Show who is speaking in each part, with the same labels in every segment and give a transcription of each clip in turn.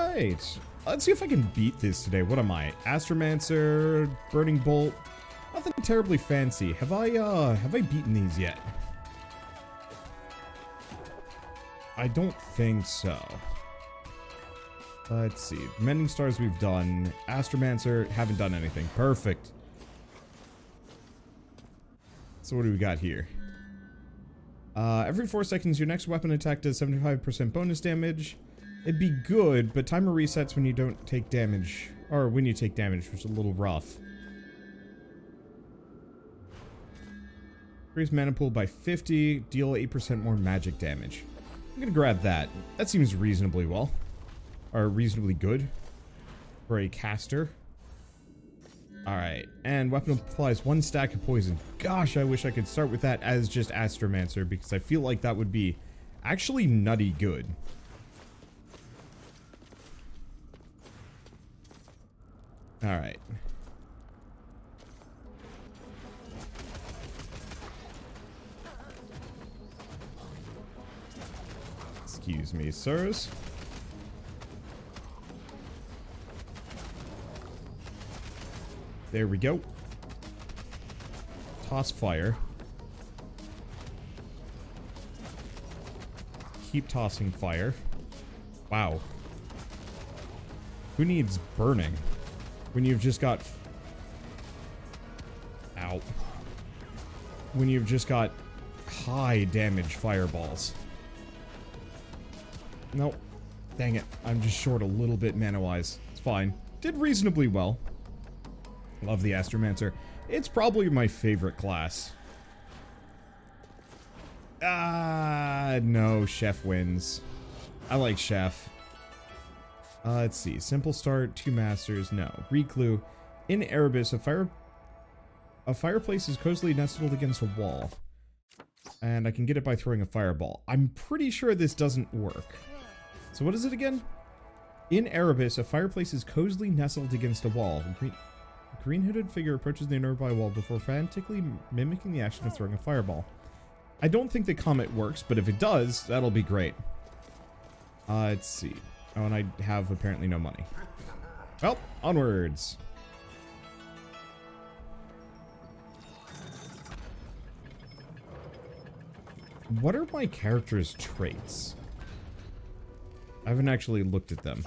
Speaker 1: right. Let's see if I can beat this today. What am I? Astromancer, Burning Bolt. Nothing terribly fancy. Have I beaten these yet? I don't think so. Let's see. Mending Stars we've done. Astromancer, haven't done anything. Perfect. So what do we got here? Every 4 seconds, your next weapon attack does 75% bonus damage. It'd be good, but timer resets when you don't take damage. Or when you take damage, which is a little rough. Increase mana pool by 50, deal 8% more magic damage. I'm gonna grab that. That seems reasonably well. Or reasonably good. For a caster. Alright, and weapon applies 1 stack of poison. Gosh, I wish I could start with that as just Astromancer, because I feel like that would be actually nutty good. Alright. Excuse me, sirs. There we go. Toss fire. Keep tossing fire. Wow. Who needs burning? When you've just got... Ow. When you've just got high damage fireballs. Nope. Dang it. I'm just short a little bit mana-wise. It's fine. Did reasonably well. Love the Astromancer. It's probably my favorite class. No, Chef wins. I like Chef. Let's see. Simple start, 2 masters, no. Reclue. In Erebus, a fireplace is cozily nestled against a wall. And I can get it by throwing a fireball. I'm pretty sure this doesn't work. So what is it again? In Erebus, a fireplace is cozily nestled against a wall. A green-hooded figure approaches the nearby wall before frantically mimicking the action of throwing a fireball. I don't think the comment works, but if it does, that'll be great. Let's see. Oh, and I have apparently no money. Well, onwards. What are my character's traits? I haven't actually looked at them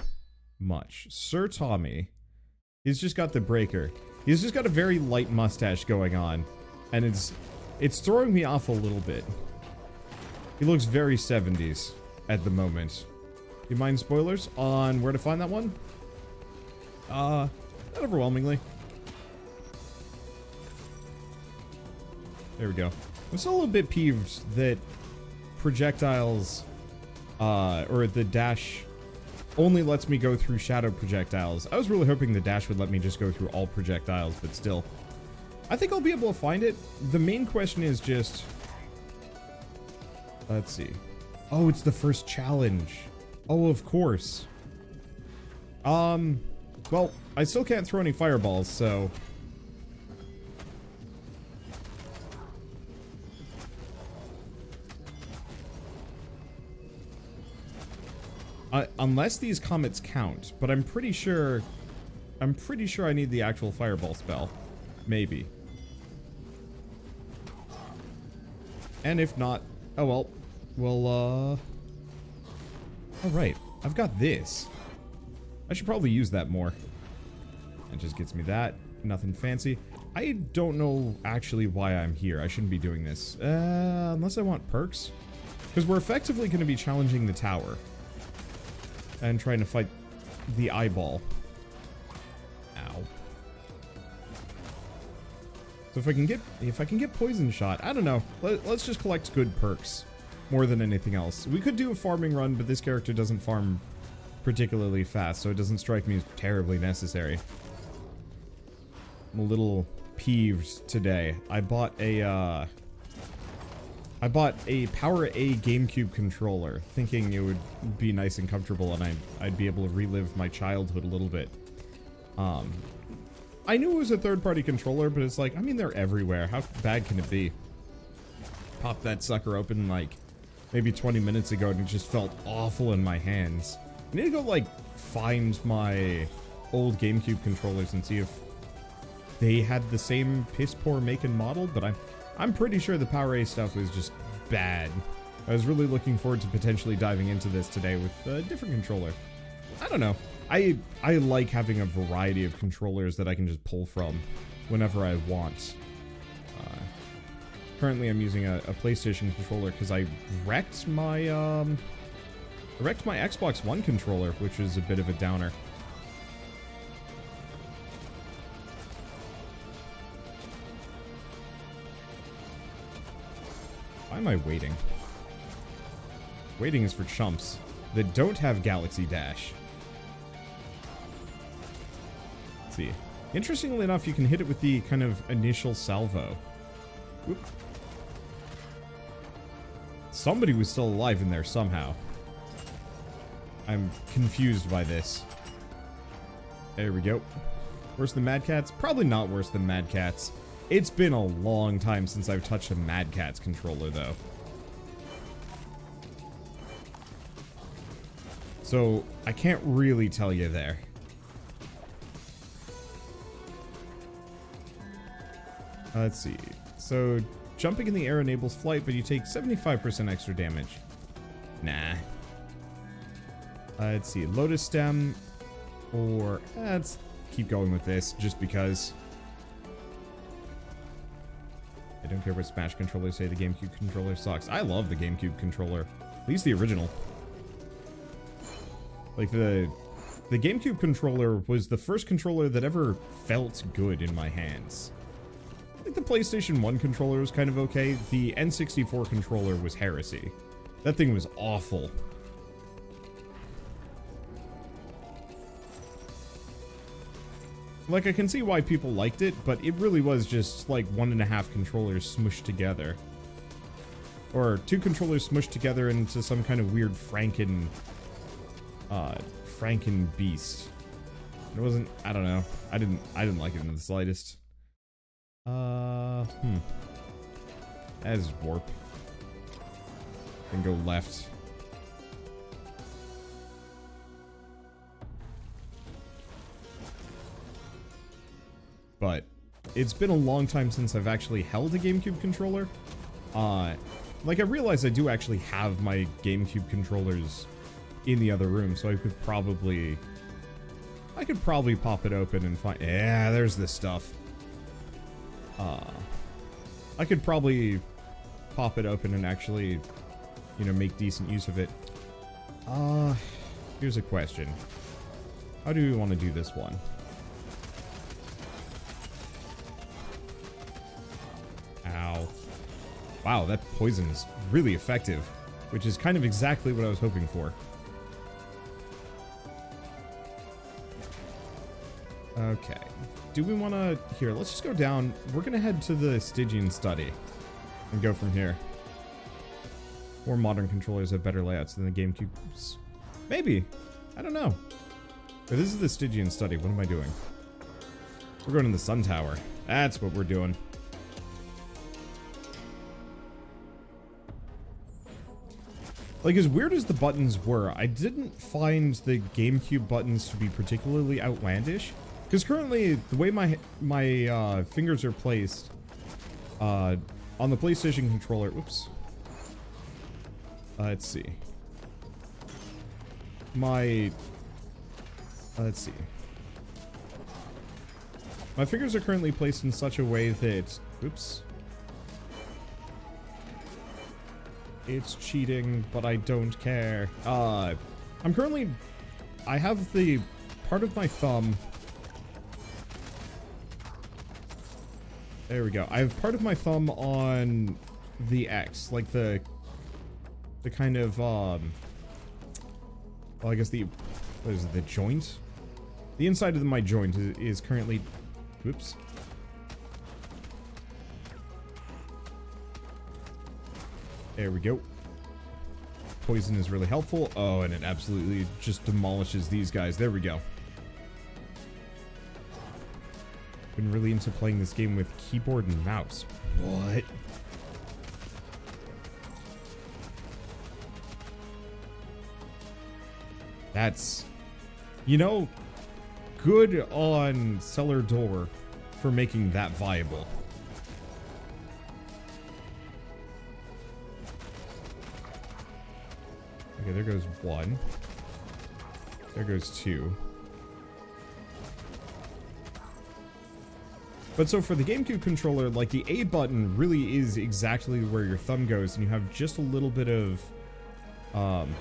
Speaker 1: much. Sir Tommy. He's just got the breaker. He's just got a very light mustache going on. And it's throwing me off a little bit. He looks very 70s at the moment. Do you mind spoilers on where to find that one? Not overwhelmingly. There we go. I'm still a little bit peeved that projectiles, or the dash only lets me go through shadow projectiles. I was really hoping the dash would let me just go through all projectiles, but still. I think I'll be able to find it. The main question is just... Let's see. Oh, it's the first challenge. Oh, of course. Well, I still can't throw any fireballs, so... Unless these comets count, but I'm pretty sure I need the actual fireball spell. Maybe. And if not, oh well. Well, alright. I've got this. I should probably use that more. It just gets me that. Nothing fancy. I don't know actually why I'm here. I shouldn't be doing this. Unless I want perks. Because we're effectively going to be challenging the tower. And trying to fight the eyeball. Ow. So if I can get poison shot, I don't know. Let's just collect good perks more than anything else. We could do a farming run, but this character doesn't farm particularly fast, so it doesn't strike me as terribly necessary. I'm a little peeved today. I bought a Power A GameCube controller, thinking it would be nice and comfortable and I'd be able to relive my childhood a little bit. I knew it was a third-party controller, but it's like, I mean, they're everywhere. How bad can it be? Popped that sucker open like maybe 20 minutes ago and it just felt awful in my hands. I need to go, like, find my old GameCube controllers and see if they had the same piss-poor make and model, but I'm pretty sure the PowerA stuff was just bad. I was really looking forward to potentially diving into this today with a different controller. I don't know. I like having a variety of controllers that I can just pull from whenever I want. Currently, I'm using a PlayStation controller because I wrecked my Xbox One controller, which is a bit of a downer. Why am I waiting? Waiting is for chumps that don't have Galaxy Dash. Let's see. Interestingly enough, you can hit it with the kind of initial salvo. Oop. Somebody was still alive in there somehow. I'm confused by this. There we go. Worse than Mad Catz? Probably not worse than Mad Catz. It's been a long time since I've touched a Mad Catz controller, though. So, I can't really tell you there. Let's see. So, jumping in the air enables flight, but you take 75% extra damage. Nah. Let's see. Lotus Stem, or... let's keep going with this, just because. I don't care what Smash controllers say, the GameCube controller sucks. I love the GameCube controller. At least the original. Like, the GameCube controller was the first controller that ever felt good in my hands. I think the PlayStation 1 controller was kind of okay. The N64 controller was heresy. That thing was awful. Like, I can see why people liked it, but it really was just, like, 1.5 controllers smushed together. Or 2 controllers smushed together into some kind of weird Franken beast. It wasn't, I don't know. I didn't like it in the slightest. That is warp. Then go left. But it's been a long time since I've actually held a GameCube controller. Like, I realize I do actually have my GameCube controllers in the other room, so I could probably pop it open and find... yeah, there's this stuff. I could probably pop it open and actually, you know, make decent use of it. Here's a question. How do we want to do this one? Ow. Wow, that poison is really effective, which is kind of exactly what I was hoping for. Okay. Do we want to... here, let's just go down. We're going to head to the Stygian study and go from here. More modern controllers have better layouts than the GameCubes. Maybe. I don't know. But this is the Stygian study. What am I doing? We're going to the Sun Tower. That's what we're doing. Like, as weird as the buttons were, I didn't find the GameCube buttons to be particularly outlandish. Because currently, the way my fingers are placed on the PlayStation controller... oops. Let's see. Let's see. My fingers are currently placed in such a way that... oops. It's cheating, but I don't care. I'm currently... I have the part of my thumb... there we go. I have part of my thumb on the X, like the kind of, well, I guess the, what is it, the joint? The inside of my joint is currently, whoops. There we go. Poison is really helpful. Oh, and it absolutely just demolishes these guys. There we go. Been really into playing this game with keyboard and mouse. What? That's, you know, good on Cellar Door for making that viable. Okay, there goes one. There goes two. But so for the GameCube controller, like the A button really is exactly where your thumb goes, and you have just a little bit of, and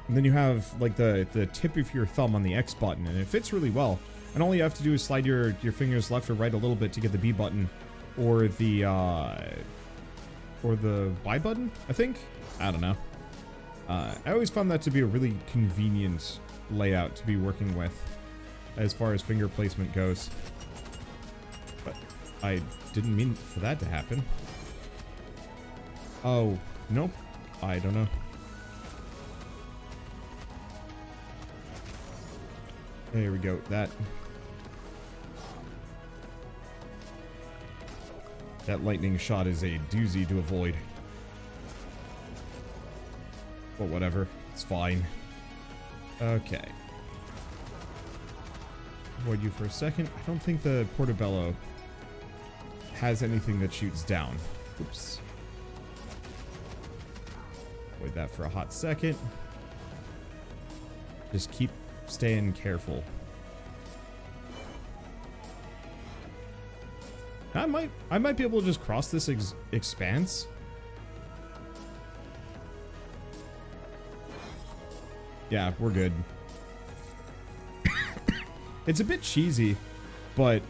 Speaker 1: then you have like the tip of your thumb on the X button, and it fits really well. And all you have to do is slide your fingers left or right a little bit to get the B button, or the Y button, I think? I don't know. I always found that to be a really convenient layout to be working with as far as finger placement goes. But I didn't mean for that to happen. Oh, nope. I don't know. There we go. That lightning shot is a doozy to avoid. But whatever. It's fine. Okay. Avoid you for a second. I don't think the Portobello has anything that shoots down. Oops. Avoid that for a hot second. Just keep staying careful. I might be able to just cross this expanse. Yeah, we're good. It's a bit cheesy, but,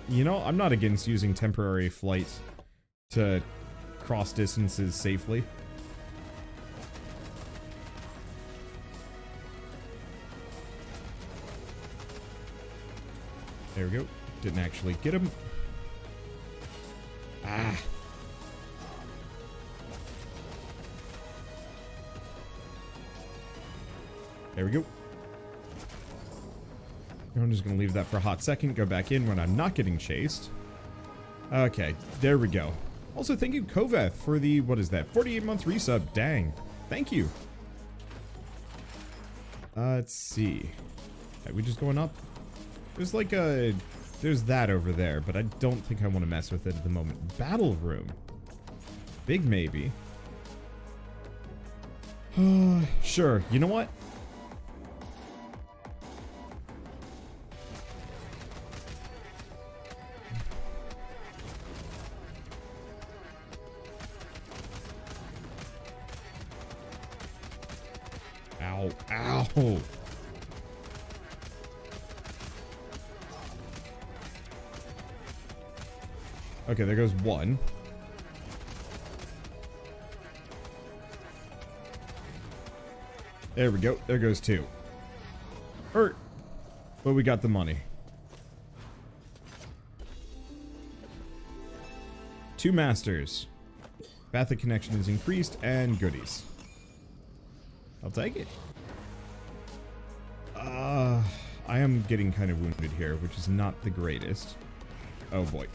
Speaker 1: you know, I'm not against using temporary flight to cross distances safely. There we go. Didn't actually get him. Ah. There we go. I'm just going to leave that for a hot second, go back in when I'm not getting chased. Okay, there we go. Also, thank you, Koveth, for the, what is that, 48-month resub. Dang. Thank you. Let's see. Are we just going up? There's like a... There's that over there, but I don't think I want to mess with it at the moment. Battle room. Big maybe. Sure. You know what? Ow. Ow. Okay, there goes one. There we go. There goes two. Hurt. But we got the money. 2 masters. Bathic connection is increased and goodies. I'll take it. I am getting kind of wounded here, which is not the greatest. Oh boy.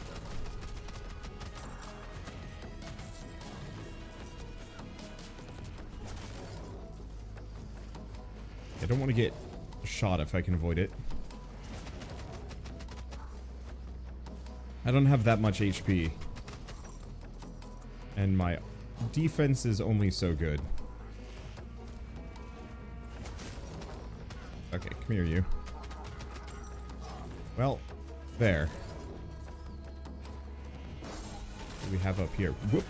Speaker 1: I don't want to get shot if I can avoid it. I don't have that much HP. And my defense is only so good. Okay, come here, you. Well, there. What do we have up here? Whoop.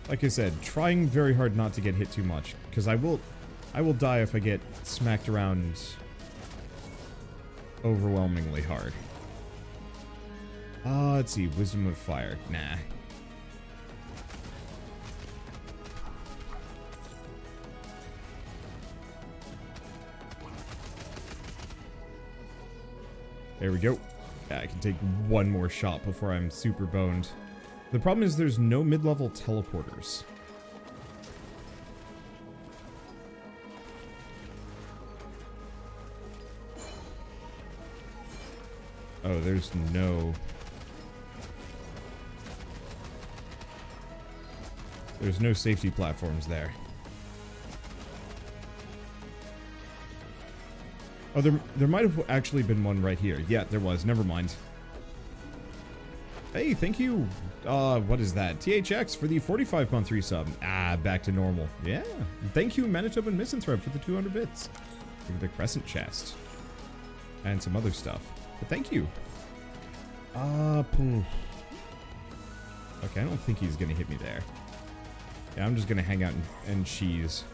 Speaker 1: Like I said, trying very hard not to get hit too much, because I will die if I get smacked around overwhelmingly hard. Let's see. Wisdom of Fire. Nah. There we go. Yeah, I can take one more shot before I'm super boned. The problem is there's no mid-level teleporters. Oh, there's no... There's no safety platforms there. Oh, there might have actually been one right here. Yeah, there was. Never mind. Hey, thank you. What is that? THX for the 45-month resub. Ah, back to normal. Yeah. Thank you, Manitoba and Misanthrope, for the 200 bits. Look at the crescent chest. And some other stuff. But thank you. Okay, I don't think he's gonna hit me there. Yeah, I'm just gonna hang out and cheese.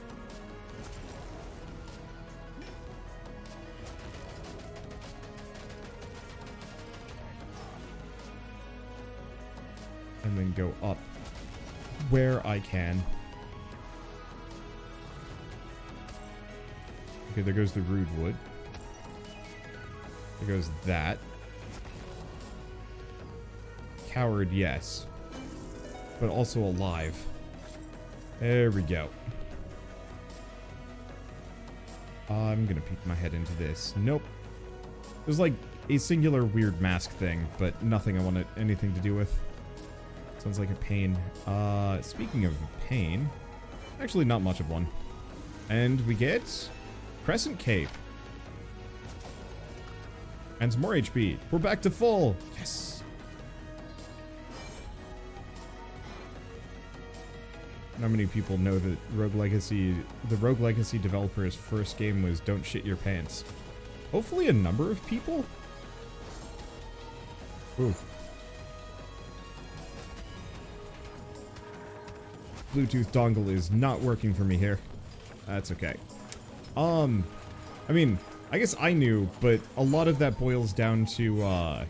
Speaker 1: And then go up where I can. Okay, there goes the rude wood. There goes that. Coward, yes. But also alive. There we go. I'm gonna peek my head into this. Nope. There's like a singular weird mask thing, but nothing I want anything to do with. Sounds like a pain. Speaking of pain, actually not much of one. And we get Crescent Cape. And some more HP. We're back to full. Yes. Not many people know that the Rogue Legacy developer's first game was Don't Shit Your Pants. Hopefully a number of people? Ooh. Bluetooth dongle is not working for me here. That's okay. I mean, I guess I knew, but a lot of that boils down to,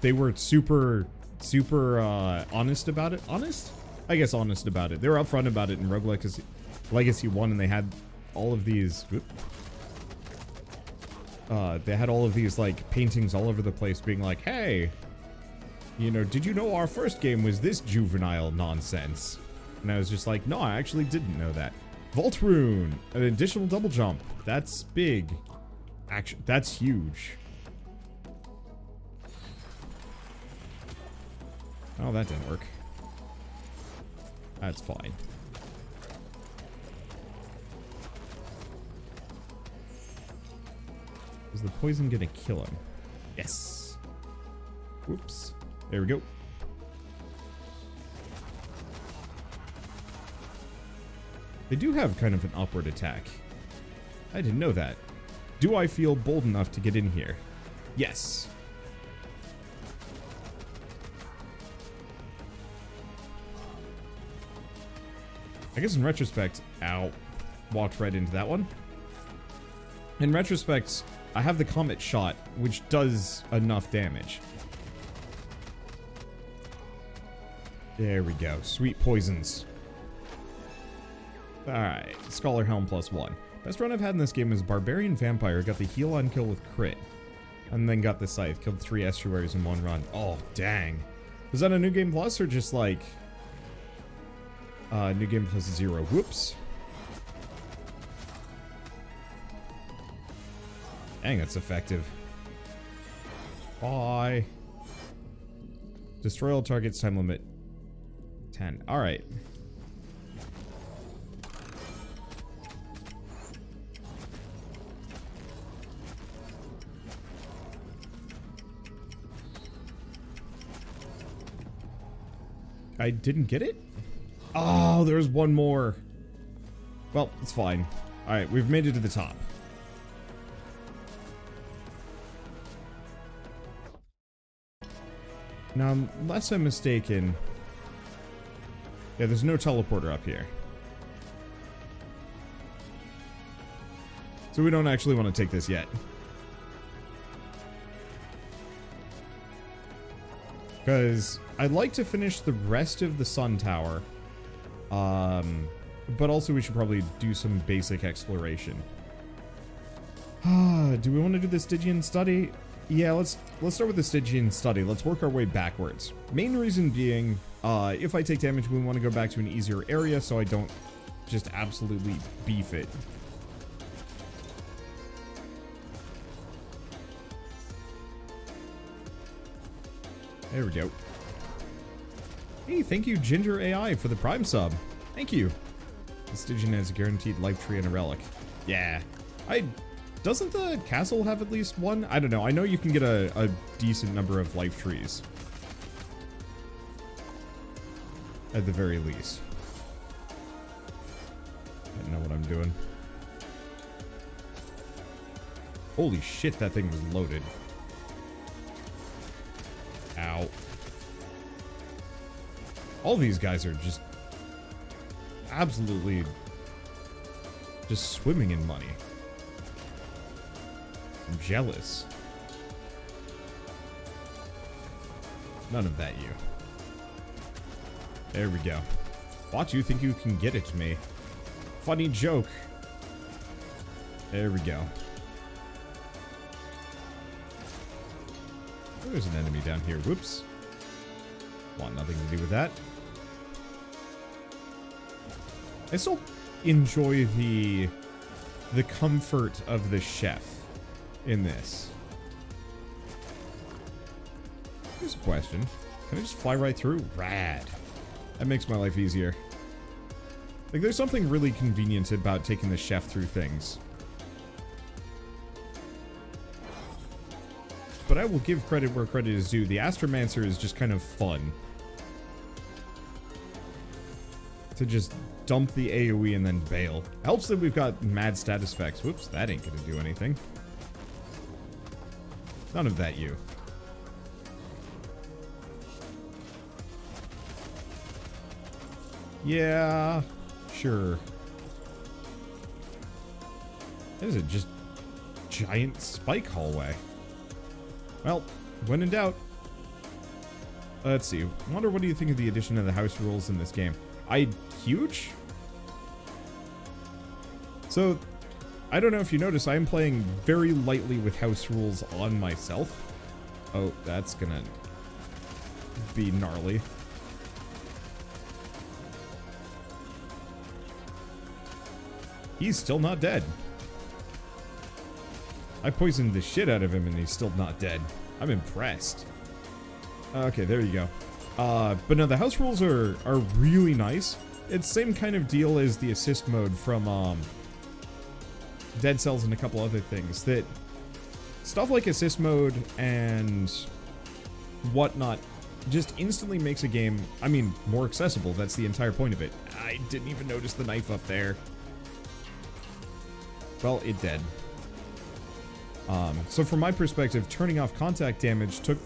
Speaker 1: they were super honest about it. Honest? I guess honest about it. They were upfront about it in Rogue Legacy 1, and they had all of these... they had all of these, like, paintings all over the place being like, hey... You know, did you know our first game was this juvenile nonsense? And I was just like, no, I actually didn't know that. Vault Rune, an additional double jump. That's big. Actually, that's huge. Oh, that didn't work. That's fine. Is the poison gonna kill him? Yes. Whoops. There we go. They do have kind of an upward attack. I didn't know that. Do I feel bold enough to get in here? Yes. I guess in retrospect, ow, walked right into that one. In retrospect, I have the Comet Shot, which does enough damage. There we go. Sweet poisons. Alright. Scholar Helm +1. Best run I've had in this game is Barbarian Vampire. Got the heal on kill with crit. And then got the Scythe. Killed 3 estuaries in one run. Oh, dang. Was that a New Game Plus or just like... New Game Plus 0. Whoops. Dang, that's effective. Bye. Destroy all targets. Time limit 10. Alright. I didn't get it? Oh, there's one more. Well, it's fine. Alright, we've made it to the top. Now, unless I'm mistaken... Yeah, there's no teleporter up here. So we don't actually want to take this yet. Because I'd like to finish the rest of the Sun Tower. But also we should probably do some basic exploration. Do we want to do the Stygian study? Yeah, let's start with the Stygian study. Let's work our way backwards. Main reason being, if I take damage, we want to go back to an easier area so I don't just absolutely beef it. There we go. Hey, thank you, Ginger AI, for the Prime sub. Thank you. The Stygian has a guaranteed life tree and a relic. Yeah. Doesn't the castle have at least one? I don't know. I know you can get a decent number of life trees. At the very least. I don't know what I'm doing. Holy shit, that thing was loaded. Ow. All these guys are just absolutely just swimming in money. I'm jealous. None of that, you. There we go. Watch, you think you can get it to me. Funny joke. There we go. Oh, there's an enemy down here. Whoops. Want nothing to do with that. I still enjoy the comfort of the chef in this. Here's a question. Can I just fly right through? Rad. That makes my life easier. Like, there's something really convenient about taking the chef through things. But I will give credit where credit is due. The Astromancer is just kind of fun. To just dump the AoE and then bail. Helps that we've got mad status effects. Whoops, that ain't gonna do anything. None of that, you. Yeah, sure. This is a just giant spike hallway. Well, when in doubt. Let's see. I wonder, what do you think of the addition of the house rules in this game? Huge? So, I don't know if you notice, I am playing very lightly with house rules on myself. Oh, that's gonna be gnarly. He's still not dead. I poisoned the shit out of him and he's still not dead. I'm impressed. Okay, there you go. But no, the house rules are really nice. It's same kind of deal as the assist mode from Dead Cells and a couple other things. That stuff like assist mode and whatnot just instantly makes a game, I mean, more accessible. That's the entire point of it. I didn't even notice the knife up there. Well, it did. So from my perspective, turning off contact damage took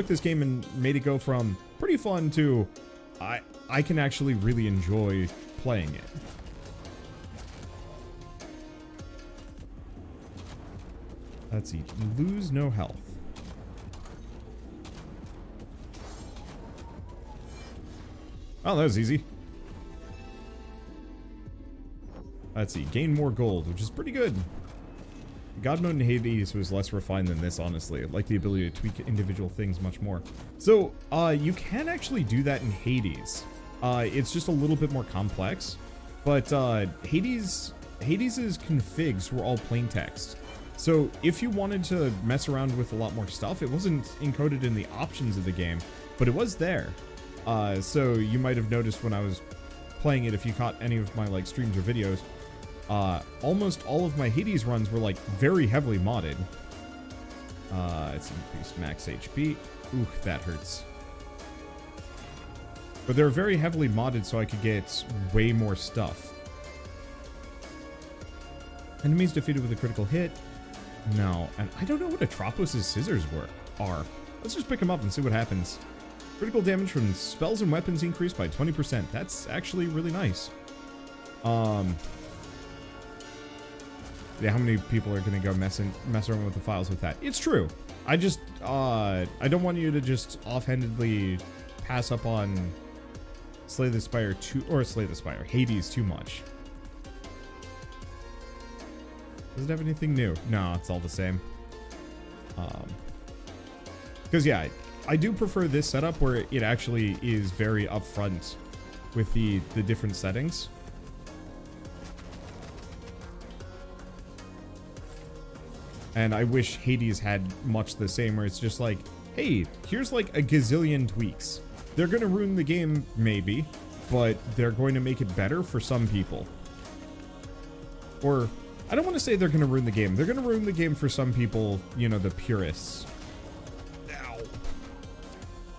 Speaker 1: this game and made it go from pretty fun to I can actually really enjoy playing it. Let's see. Lose no health. Oh, that was easy. Let's see. Gain more gold, which is pretty good. God Mode in Hades was less refined than this, honestly. I like the ability to tweak individual things much more. So, you can actually do that in Hades. It's just a little bit more complex. But, Hades' configs were all plain text. So, if you wanted to mess around with a lot more stuff, it wasn't encoded in the options of the game, but it was there. So, you might have noticed when I was playing it, if you caught any of my, like, streams or videos, almost all of my Hades runs were, like, very heavily modded. It's increased max HP. Ooh, that hurts. But they were very heavily modded so I could get way more stuff. Enemies defeated with a critical hit. No, and I don't know what Atropos' scissors are. Let's just pick them up and see what happens. Critical damage from spells and weapons increased by 20%. That's actually really nice. Yeah, how many people are gonna go mess around with the files with that? It's true. I just, I don't want you to just offhandedly pass up on Hades too much. Does it have anything new? No, it's all the same. Because yeah, I do prefer this setup where it actually is very upfront with the different settings. And I wish Hades had much the same, where it's just like, hey, here's like a gazillion tweaks. They're going to ruin the game, maybe, but they're going to make it better for some people. Or I don't want to say they're going to ruin the game. They're going to ruin the game for some people, you know, the purists. Ow.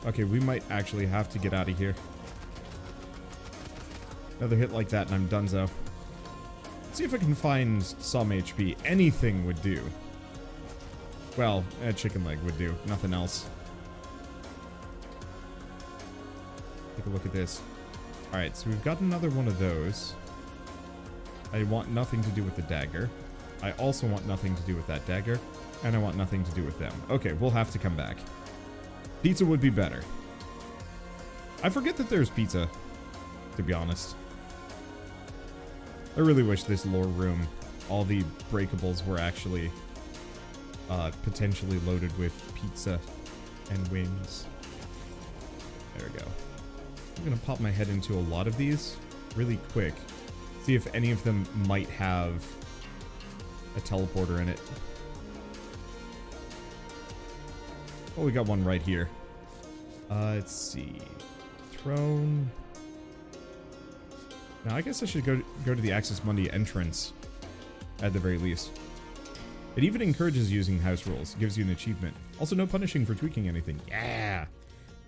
Speaker 1: Okay, we might actually have to get out of here. Another hit like that and I'm donezo. Let's see if I can find some HP. Anything would do. Well, a chicken leg would do. Nothing else. Take a look at this. Alright, so we've got another one of those. I want nothing to do with the dagger. I also want nothing to do with that dagger. And I want nothing to do with them. Okay, we'll have to come back. Pizza would be better. I forget that there's pizza, to be honest. I really wish this lore room, all the breakables were actually potentially loaded with pizza and wings. There we go. I'm gonna pop my head into a lot of these really quick. See if any of them might have a teleporter in it. Oh, we got one right here. Let's see. Throne. Now, I guess I should go to the Access Mundi entrance, at the very least. It even encourages using house rules. Gives you an achievement. Also, no punishing for tweaking anything. Yeah!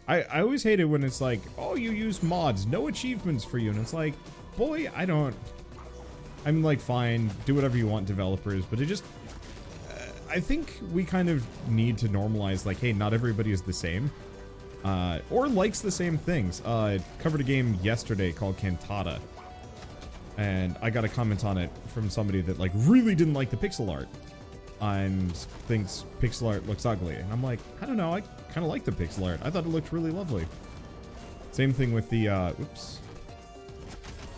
Speaker 1: I always hate it when it's like, oh, you use mods, no achievements for you. And it's like, boy, I don't... I'm like, fine, do whatever you want, developers. But it just... I think we kind of need to normalize, like, hey, not everybody is the same. Or likes the same things. Covered a game yesterday called Cantata. And I got a comment on it from somebody that, like, really didn't like the pixel art. And thinks pixel art looks ugly. And I'm like, I don't know, I kind of like the pixel art. I thought it looked really lovely. Same thing with the, oops.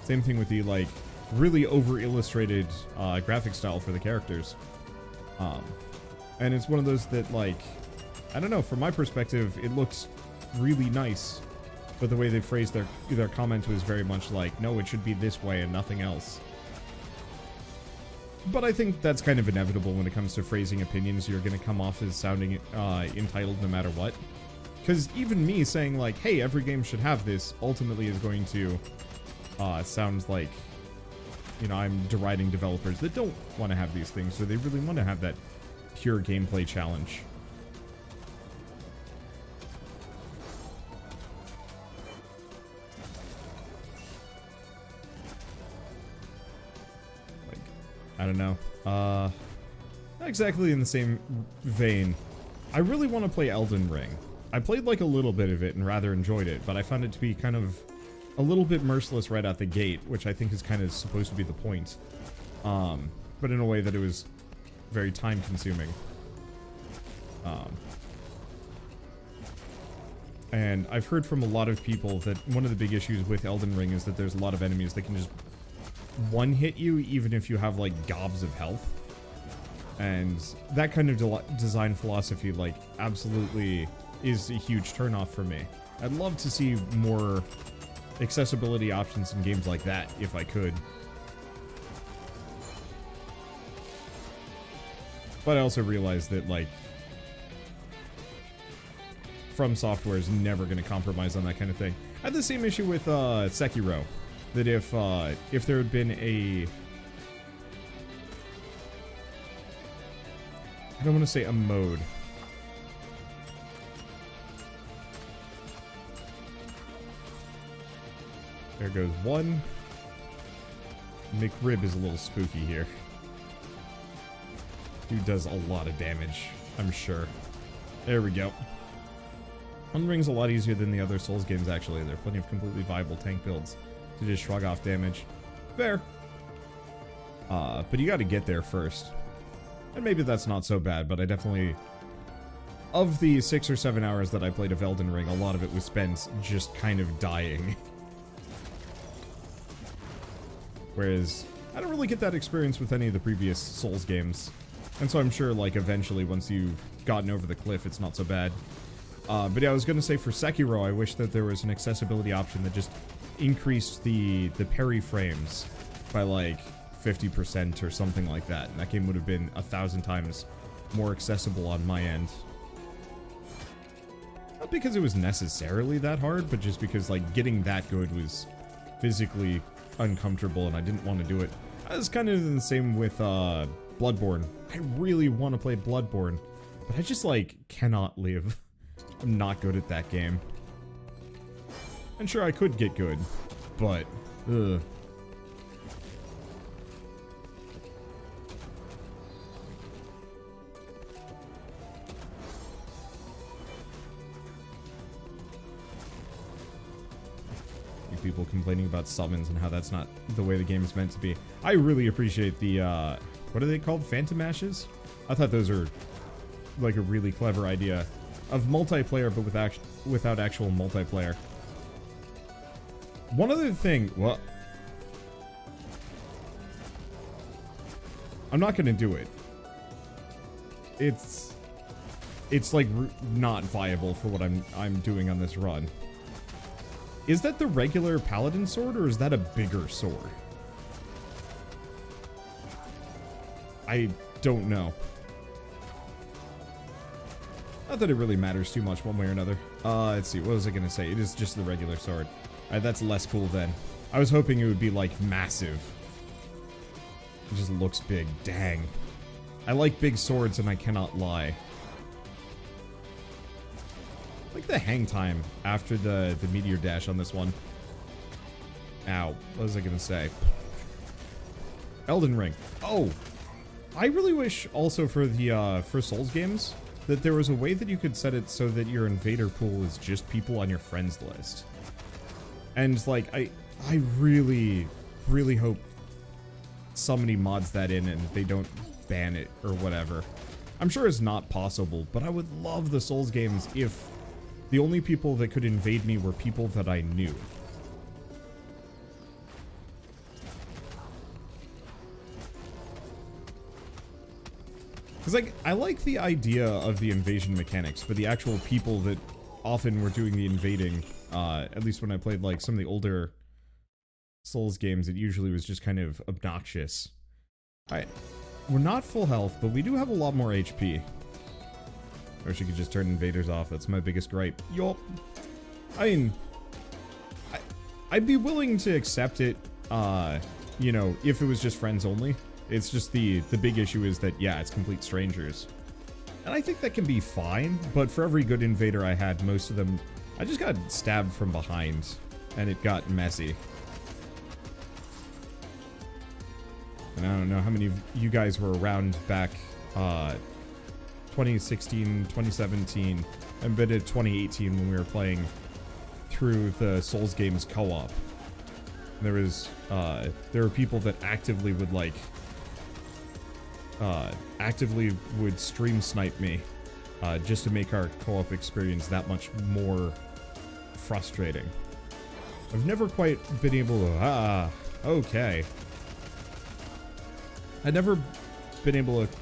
Speaker 1: Same thing with the, like, really over-illustrated graphic style for the characters. And it's one of those that, like, I don't know, from my perspective, it looks really nice. But the way they phrased their comment was very much like, no, it should be this way and nothing else. But I think that's kind of inevitable when it comes to phrasing opinions. You're going to come off as sounding entitled no matter what. Because even me saying, like, hey, every game should have this, ultimately is going to sound like, you know, I'm deriding developers that don't want to have these things, so they really want to have that pure gameplay challenge. I don't know. Not exactly in the same vein. I really want to play Elden Ring. I played like a little bit of it and rather enjoyed it, but I found it to be kind of a little bit merciless right out the gate, which I think is kind of supposed to be the point. But in a way that it was very time consuming. And I've heard from a lot of people that one of the big issues with Elden Ring is that there's a lot of enemies that can just one-hit you even if you have, like, gobs of health. And that kind of design philosophy, like, absolutely is a huge turnoff for me. I'd love to see more accessibility options in games like that, if I could. But I also realize that, like, From Software is never going to compromise on that kind of thing. I had the same issue with Sekiro. That if there had been a... I don't want to say a mode. There goes one. McRib is a little spooky here. Dude does a lot of damage, I'm sure. There we go. Elden Ring's a lot easier than the other Souls games, actually. There are plenty of completely viable tank builds to just shrug off damage. Fair. But you gotta get there first. And maybe that's not so bad, but I definitely... Of the 6 or 7 hours that I played of Elden Ring, a lot of it was spent just kind of dying. Whereas, I don't really get that experience with any of the previous Souls games. And so I'm sure, like, eventually, once you've gotten over the cliff, it's not so bad. But yeah, I was gonna say, for Sekiro, I wish that there was an accessibility option that just increased the parry frames by, like, 50% or something like that. And that game would have been 1,000 times more accessible on my end. Not because it was necessarily that hard, but just because, like, getting that good was physically uncomfortable and I didn't want to do it. I was kind of the same with Bloodborne. I really want to play Bloodborne, but I just like cannot live. I'm not good at that game. And sure, I could get good, but ugh. People complaining about summons and how that's not the way the game is meant to be. I really appreciate the, what are they called? Phantom Ashes? I thought those are like a really clever idea of multiplayer, but without actual multiplayer. One other thing, well, I'm not gonna do it. It's like not viable for what I'm doing on this run. Is that the regular paladin sword, or is that a bigger sword? I don't know. Not that it really matters too much one way or another. Let's see, what was I gonna say? It is just the regular sword. Alright, that's less cool then. I was hoping it would be, like, massive. It just looks big. Dang. I like big swords, and I cannot lie. I like the hang time after the meteor dash on this one. Ow. What was I gonna say? Elden Ring. Oh! I really wish also for the, for Souls games, that there was a way that you could set it so that your invader pool is just people on your friends list. And, like, I really, really hope somebody mods that in and they don't ban it or whatever. I'm sure it's not possible, but I would love the Souls games if the only people that could invade me were people that I knew. Because, like, I like the idea of the invasion mechanics, but the actual people that often were doing the invading, at least when I played, like, some of the older Souls games, it usually was just kind of obnoxious. Alright. We're not full health, but we do have a lot more HP. I wish you could just turn invaders off. That's my biggest gripe. Yup. I mean, I'd be willing to accept it, you know, if it was just friends only. It's just the big issue is that, yeah, it's complete strangers. And I think that can be fine, but for every good invader I had, most of them, I just got stabbed from behind, and it got messy. And I don't know how many of you guys were around back, 2016, 2017, and a bit of 2018 when we were playing through the Souls games co-op. There were people that actively would, like, actively would stream snipe me, just to make our co-op experience that much more frustrating. I've never quite been able to, okay. I've never been able to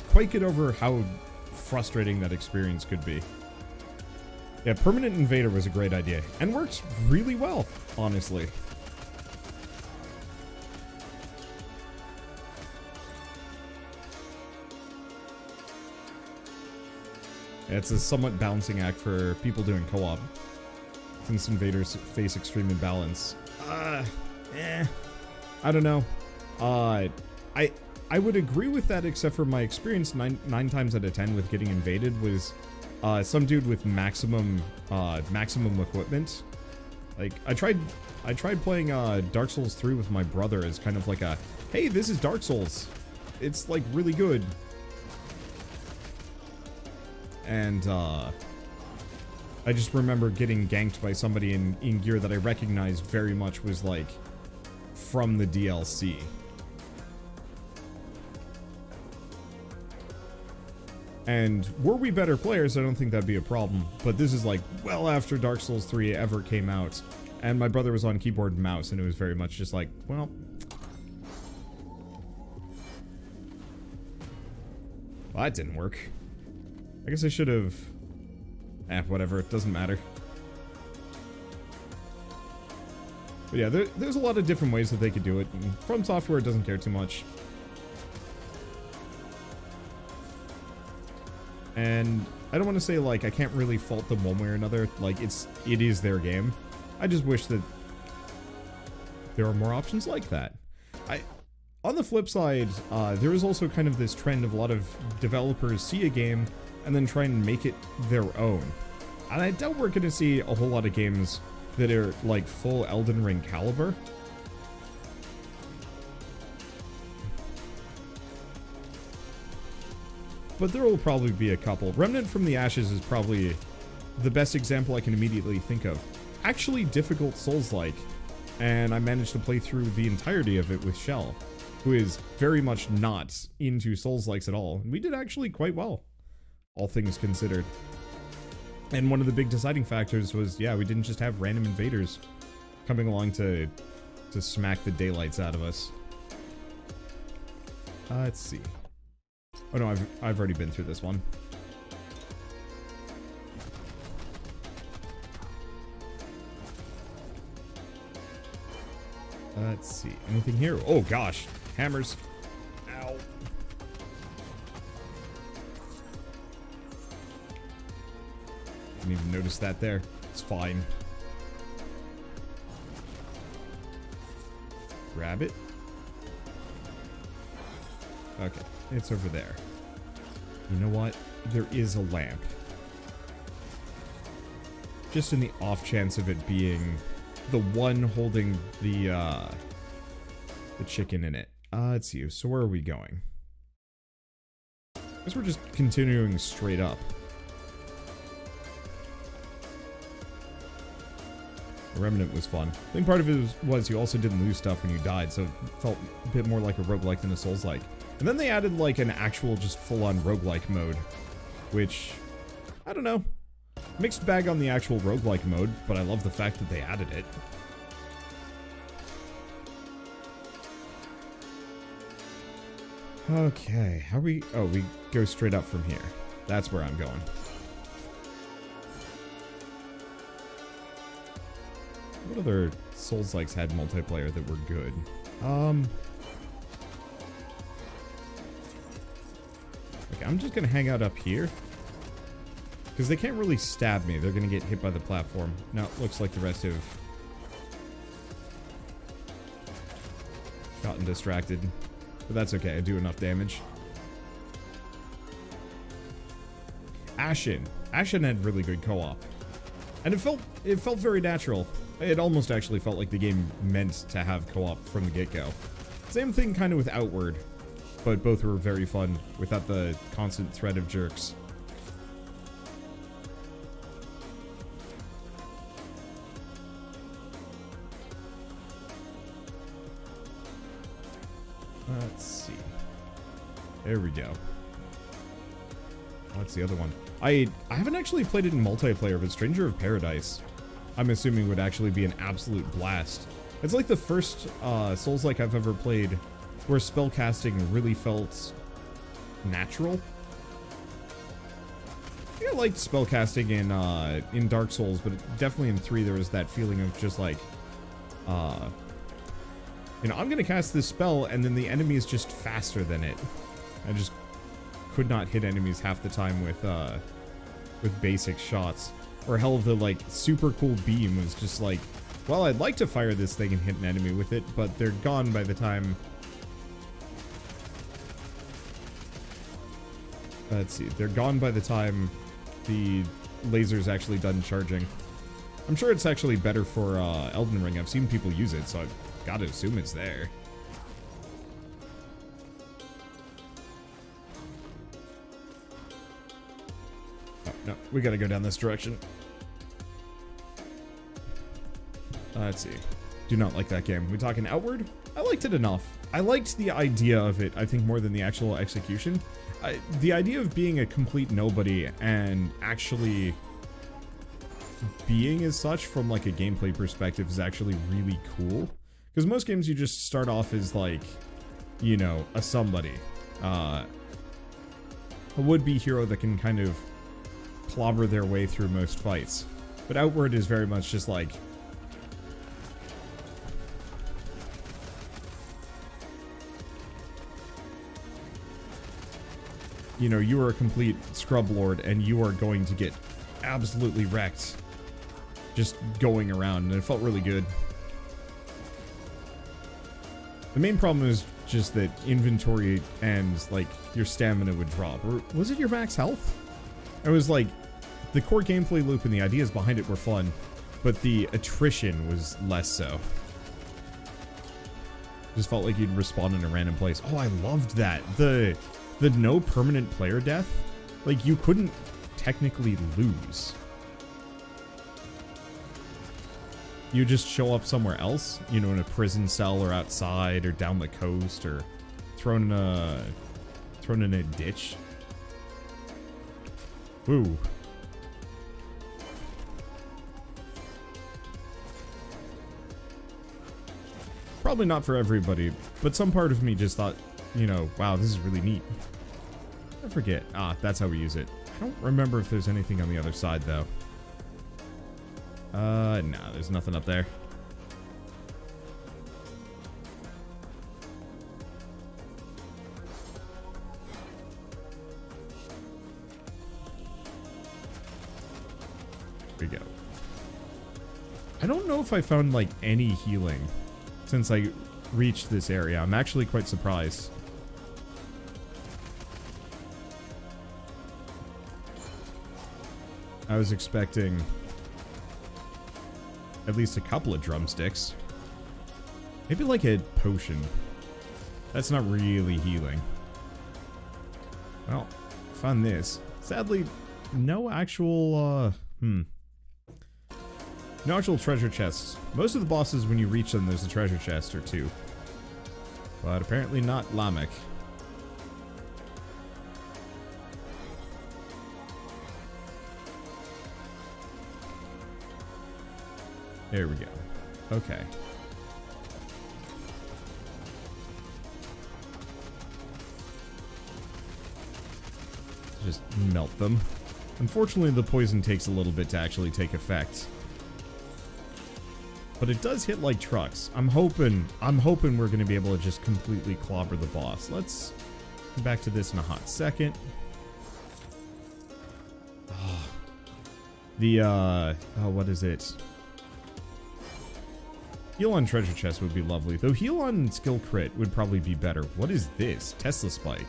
Speaker 1: quite get over how frustrating that experience could be. Yeah, Permanent Invader was a great idea, and works really well, honestly. It's a somewhat balancing act for people doing co-op, since invaders face extreme imbalance. I don't know. I would agree with that, except for my experience 9 times out of 10 with getting invaded was some dude with maximum equipment. Like, I tried playing Dark Souls 3 with my brother as kind of like a, hey, this is Dark Souls. It's like really good. And I just remember getting ganked by somebody in gear that I recognized very much was like from the DLC. And were we better players, I don't think that'd be a problem. But this is like well after Dark Souls 3 ever came out. And my brother was on keyboard and mouse, and it was very much just like, well... well, that didn't work. I guess I should have... whatever, it doesn't matter. But yeah, there's a lot of different ways that they could do it. And From Software doesn't care too much. And I don't want to say, like, I can't really fault them one way or another. Like, it is their game. I just wish that there are more options like that. On the flip side, there is also kind of this trend of a lot of developers see a game and then try and make it their own. And I doubt we're going to see a whole lot of games that are like full Elden Ring caliber. But there will probably be a couple. Remnant from the Ashes is probably the best example I can immediately think of. Actually difficult Souls-like, and I managed to play through the entirety of it with Shell, who is very much not into Souls-likes at all. And we did actually quite well, all things considered. And one of the big deciding factors was, yeah, we didn't just have random invaders coming along to smack the daylights out of us. Let's see. Oh no, I've already been through this one. Let's see. Anything here? Oh gosh. Hammers. Ow. Didn't even notice that there. It's fine. Grab it. Okay. It's over there. You know what? There is a lamp. Just in the off chance of it being the one holding the chicken in it. Let's see. So where are we going? I guess we're just continuing straight up. The Remnant was fun. I think part of it was you also didn't lose stuff when you died, so it felt a bit more like a roguelike than a Souls-like. And then they added like an actual just full-on roguelike mode, which, I don't know. Mixed bag on the actual roguelike mode, but I love the fact that they added it. Okay, how we... Oh, we go straight up from here. That's where I'm going. What other Souls-likes had multiplayer that were good? Okay, I'm just gonna hang out up here. Because they can't really stab me. They're gonna get hit by the platform. Now, it looks like the rest have gotten distracted. But that's okay, I do enough damage. Ashen. Ashen had really good co-op. And it felt very natural. It almost actually felt like the game meant to have co-op from the get-go. Same thing kind of with Outward, but both were very fun without the constant threat of jerks. Let's see. There we go. What's the other one? I haven't actually played it in multiplayer, but Stranger of Paradise, I'm assuming, would actually be an absolute blast. It's like the first Souls-like I've ever played where spellcasting really felt natural. I think I liked spellcasting in Dark Souls, but definitely in 3 there was that feeling of just like, you know, I'm gonna cast this spell and then the enemy is just faster than it. I just could not hit enemies half the time with basic shots. Or hell, the like super cool beam was just like, well, I'd like to fire this thing and hit an enemy with it, but they're gone by the time. Let's see, they're gone by the time the laser's actually done charging. I'm sure it's actually better for Elden Ring. I've seen people use it, so I've got to assume it's there. Oh, no, we gotta go down this direction. Let's see. Do not like that game. We talking Outward? I liked it enough. I liked the idea of it, I think, more than the actual execution. The idea of being a complete nobody and actually being as such from like a gameplay perspective is actually really cool. Because most games you just start off as like, you know, a somebody. A would-be hero that can kind of clobber their way through most fights. But Outward is very much just like, you know, you are a complete scrub lord and you are going to get absolutely wrecked just going around, and it felt really good. The main problem is just that inventory and, like, your stamina would drop. Or was it your max health? It was like, the core gameplay loop and the ideas behind it were fun, but the attrition was less so. Just felt like you'd respawn in a random place. Oh, I loved that. The no permanent player death. Like, you couldn't technically lose. You just show up somewhere else, you know, in a prison cell or outside or down the coast or thrown in a ditch. Woo. Probably not for everybody, but some part of me just thought, you know, wow, this is really neat. I forget. Ah, that's how we use it. I don't remember if there's anything on the other side, though. No, there's nothing up there. Here we go. I don't know if I found, like, any healing since I reached this area. I'm actually quite surprised. I was expecting at least a couple of drumsticks. Maybe like a potion. That's not really healing. Well, found this. Sadly, no actual, no actual treasure chests. Most of the bosses, when you reach them, there's a treasure chest or two. But apparently not Lamech. There we go. Okay. Just melt them. Unfortunately, the poison takes a little bit to actually take effect. But it does hit like trucks. I'm hoping we're going to be able to just completely clobber the boss. Let's come back to this in a hot second. Oh, what is it? Heal on treasure chest would be lovely, though heal on skill crit would probably be better. What is this? Tesla spike.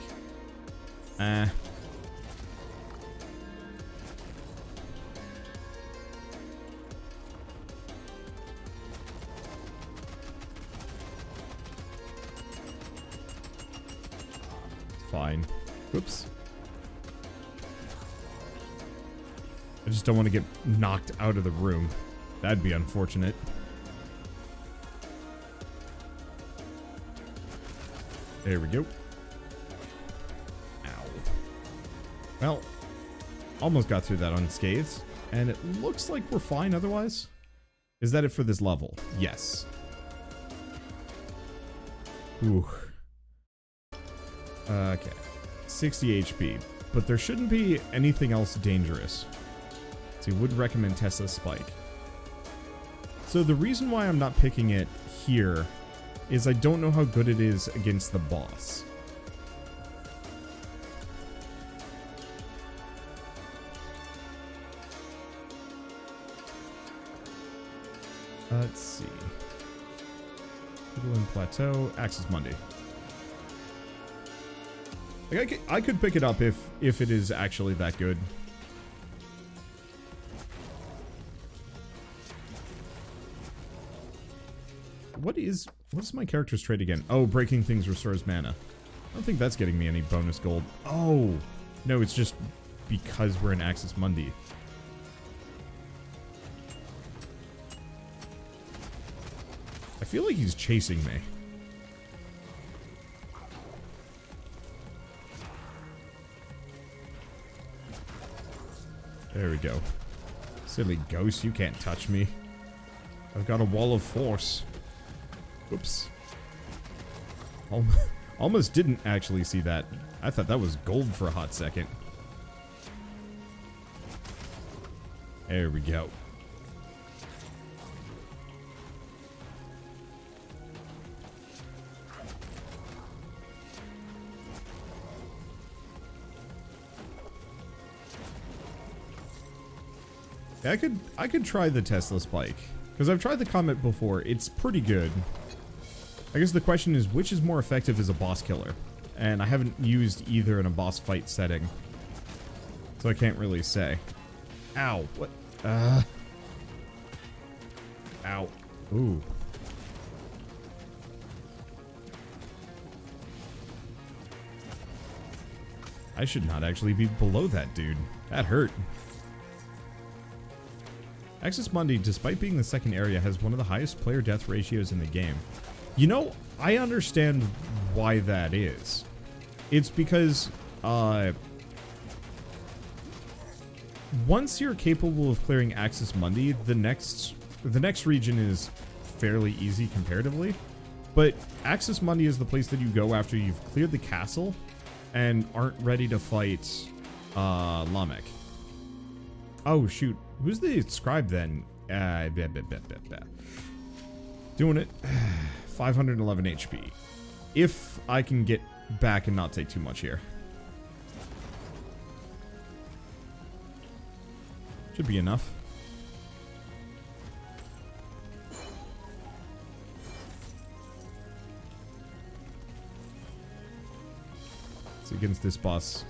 Speaker 1: Fine. Whoops. I just don't want to get knocked out of the room. That'd be unfortunate. There we go. Ow. Well, almost got through that unscathed, and it looks like we're fine otherwise. Is that it for this level? Yes. Ooh. Okay. 60 HP, but there shouldn't be anything else dangerous. So you would recommend Tesla Spike. So the reason why I'm not picking it here is I don't know how good it is against the boss. Let's see. Woodland Plateau, Axis Monday. Like I could pick it up if it is actually that good. What's my character's trait again? Oh, breaking things restores mana. I don't think that's getting me any bonus gold. Oh, no, it's just because we're in Axis Mundi. I feel like he's chasing me. There we go. Silly ghost, you can't touch me. I've got a wall of force. Whoops. Almost didn't actually see that. I thought that was gold for a hot second. There we go. Yeah, I could try the Tesla Spike. Because I've tried the Comet before. It's pretty good. I guess the question is, which is more effective as a boss killer? And I haven't used either in a boss fight setting, so I can't really say. Ow. What? Ow. Ooh. I should not actually be below that dude. That hurt. Axis Mundi, despite being the second area, has one of the highest player death ratios in the game. You know, I understand why that is. It's because, once you're capable of clearing Axis Mundi, the next region is fairly easy comparatively. But Axis Mundi is the place that you go after you've cleared the castle and aren't ready to fight Lamek. Oh shoot, who's the scribe then? Doing it. 511 HP. If I can get back and not take too much here. Should be enough. So against this boss,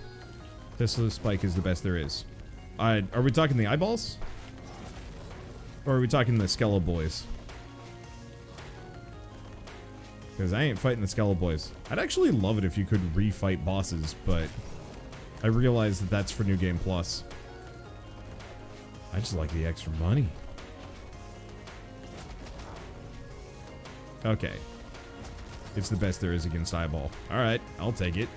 Speaker 1: Tesla Spike is the best there is. Are we talking the eyeballs? Or are we talking the Skeletal Boys? Because I ain't fighting the Skeletal Boys. I'd actually love it if you could refight bosses, but I realize that that's for New Game Plus. I just like the extra money. Okay. It's the best there is against Eyeball. Alright, I'll take it.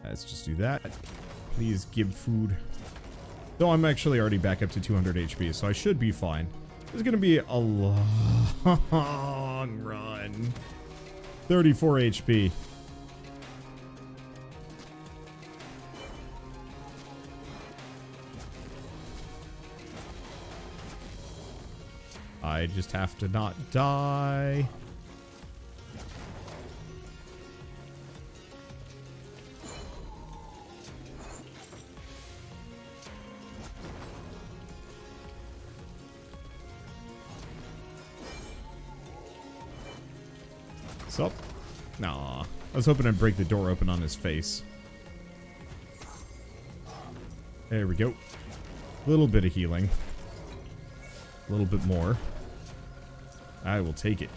Speaker 1: Let's just do that. Please give food. Though I'm actually already back up to 200 HP, so I should be fine. It's gonna be a long run. 34 HP. I just have to not die. Up. Nah. I was hoping I'd break the door open on his face. There we go. A little bit of healing. A little bit more. I will take it.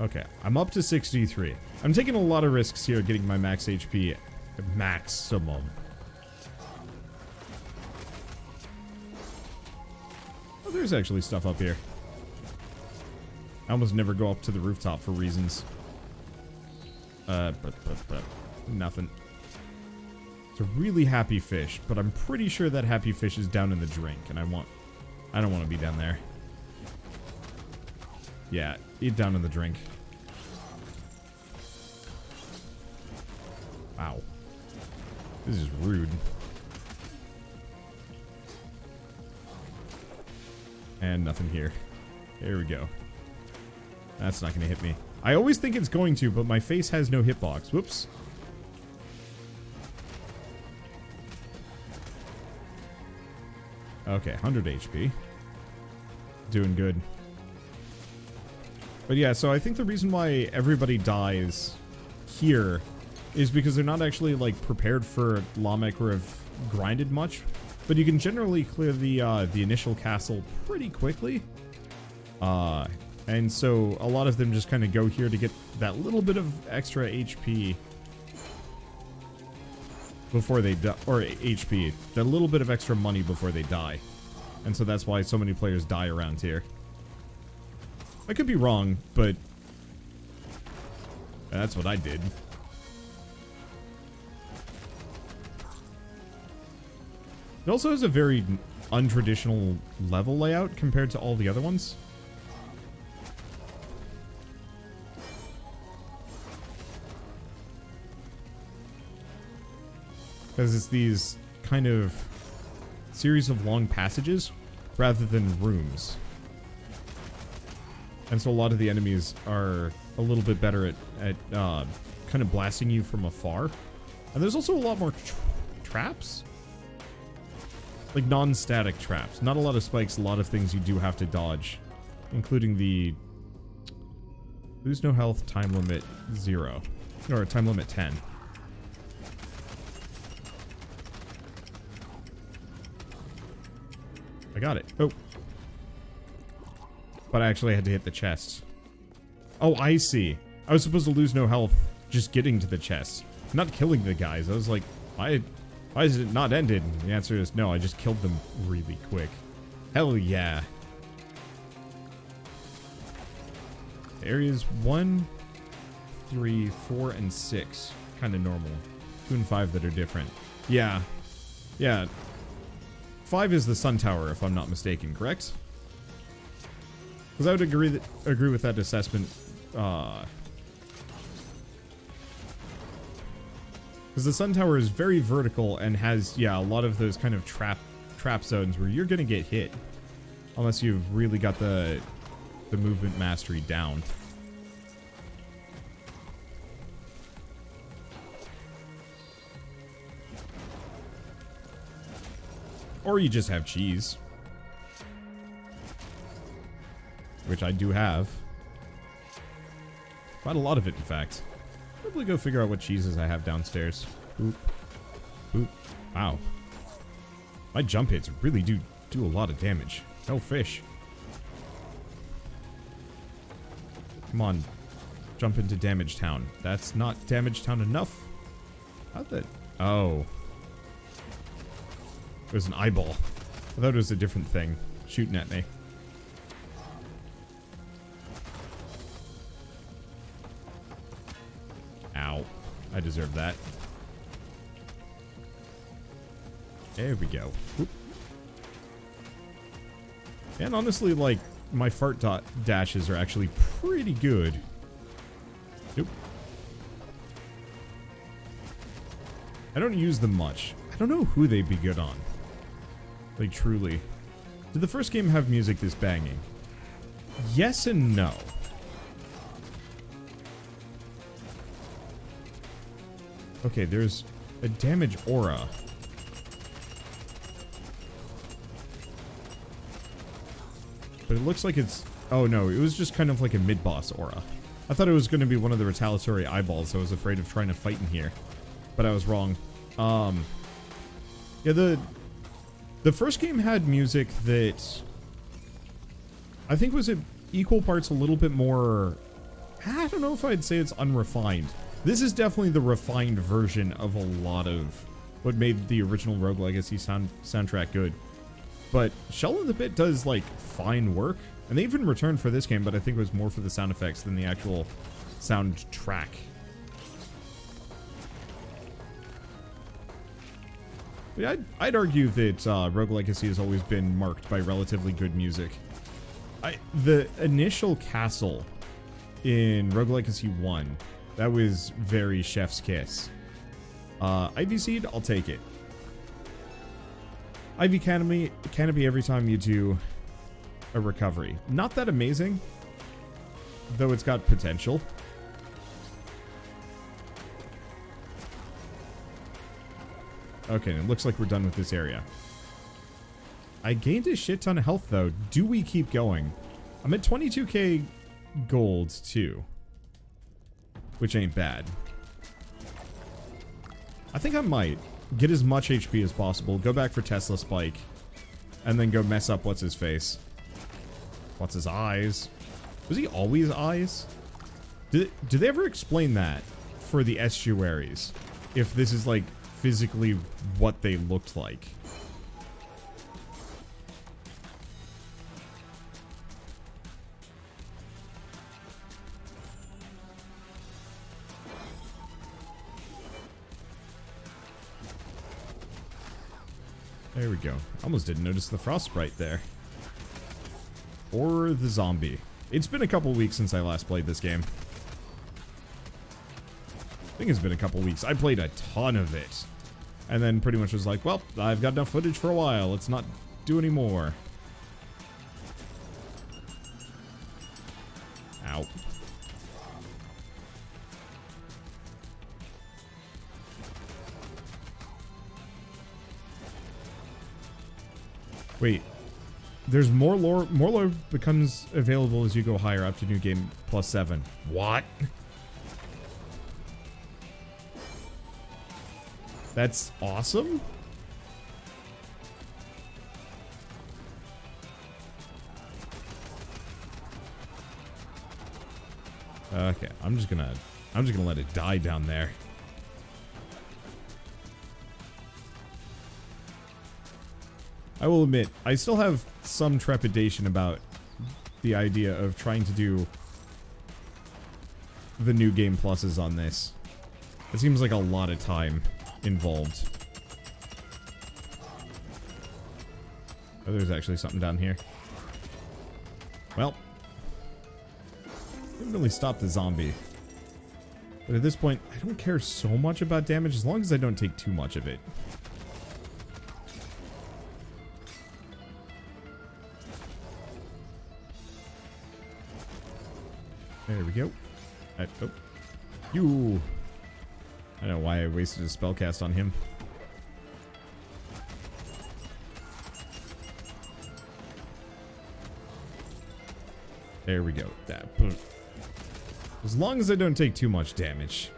Speaker 1: Okay. I'm up to 63. I'm taking a lot of risks here getting my max HP maximum. Oh, there's actually stuff up here. I almost never go up to the rooftop for reasons. Nothing. It's a really happy fish, but I'm pretty sure that happy fish is down in the drink, and I don't want to be down there. Yeah, eat down in the drink. Wow. This is rude. And nothing here. There we go. That's not going to hit me. I always think it's going to, but my face has no hitbox. Whoops. Okay, 100 HP. Doing good. But yeah, so I think the reason why everybody dies here is because they're not actually, like, prepared for Lamek or have grinded much. But you can generally clear the initial castle pretty quickly. And so a lot of them just kind of go here to get that little bit of extra HP before they die, or HP, that little bit of extra money before they die. And so that's why so many players die around here. I could be wrong, but that's what I did. It also has a very untraditional level layout compared to all the other ones. Because it's these kind of series of long passages rather than rooms. And so a lot of the enemies are a little bit better at kind of blasting you from afar And there's also a lot more traps. Like non-static traps. Not a lot of spikes, a lot of things you do have to dodge. Including the... lose no health, time limit 0. Or time limit 10. I got it. Oh. But I actually had to hit the chest. Oh, I see. I was supposed to lose no health just getting to the chest. Not killing the guys. I was like, why is it not ended? And the answer is no, I just killed them really quick. Hell yeah. Areas 1, 3, 4, and 6. Kind of normal. 2 and 5 that are different. Yeah. Yeah. 5 is the sun tower, if I'm not mistaken, correct? Because I would agree with that assessment. Because the sun tower is very vertical and has, yeah, a lot of those kind of trap zones where you're gonna get hit, unless you've really got the movement mastery down. Or you just have cheese. Which I do have. Quite a lot of it, in fact. Probably go figure out what cheeses I have downstairs. Oop. Oop. Wow. My jump hits really do a lot of damage. No fish. Come on. Jump into Damage Town. That's not Damage Town enough. How'd that... Oh. It was an eyeball. I thought it was a different thing shooting at me. Ow. I deserve that. There we go. Oop. And honestly, like, my fart dashes are actually pretty good. Nope. I don't use them much. I don't know who they'd be good on. Like, truly. Did the first game have music this banging? Yes and no. Okay, there's a damage aura. But it looks like it's... Oh no, it was just kind of like a mid-boss aura. I thought it was going to be one of the retaliatory eyeballs, so I was afraid of trying to fight in here. But I was wrong. Yeah, the first game had music that I think was at equal parts a little bit more... I don't know if I'd say it's unrefined. This is definitely the refined version of a lot of what made the original Rogue Legacy soundtrack good. But Shell of the Pit does, like, fine work. And they even returned for this game, but I think it was more for the sound effects than the actual soundtrack. But I'd argue that Rogue Legacy has always been marked by relatively good music. The initial castle in Rogue Legacy 1, that was very chef's kiss. Ivy Seed, I'll take it. Ivy Canopy every time you do a recovery. Not that amazing, though it's got potential. Okay, it looks like we're done with this area. I gained a shit ton of health, though. Do we keep going? I'm at 22k gold, too. Which ain't bad. I think I might get as much HP as possible, go back for Tesla Spike, and then go mess up what's-his-face. What's-his-eyes? Was he always eyes? Did they ever explain that for the estuaries? If this is, like, physically what they looked like. There we go. Almost didn't notice the frost sprite there. Or the zombie. It's been a couple weeks since I last played this game. I think it's been a couple weeks. I played a ton of it. And then pretty much was like, well, I've got enough footage for a while. Let's not do any more. Ow. Wait. There's more lore. More lore becomes available as you go higher up to New Game Plus 7. What? That's awesome? Okay, I'm just gonna let it die down there. I will admit, I still have some trepidation about the idea of trying to do the New Game Pluses on this. It seems like a lot of time involved. Oh, there's actually something down here. Well, didn't really stop the zombie. But at this point, I don't care so much about damage as long as I don't take too much of it. There we go. Oh. You. I don't know why I wasted a spellcast on him. There we go. That. As long as I don't take too much damage.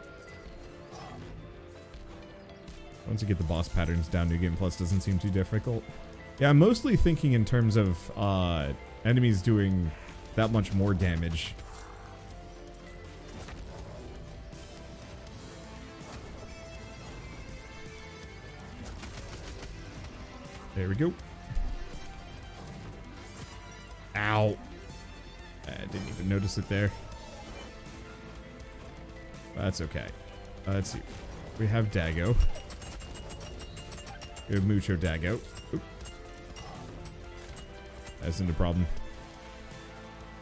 Speaker 1: Once you get the boss patterns down, New Game Plus doesn't seem too difficult. Yeah, I'm mostly thinking in terms of enemies doing that much more damage. There we go. Ow. I didn't even notice it there. That's okay. Let's see. We have Dago. We have Mucho Dago. Oop. That isn't a problem.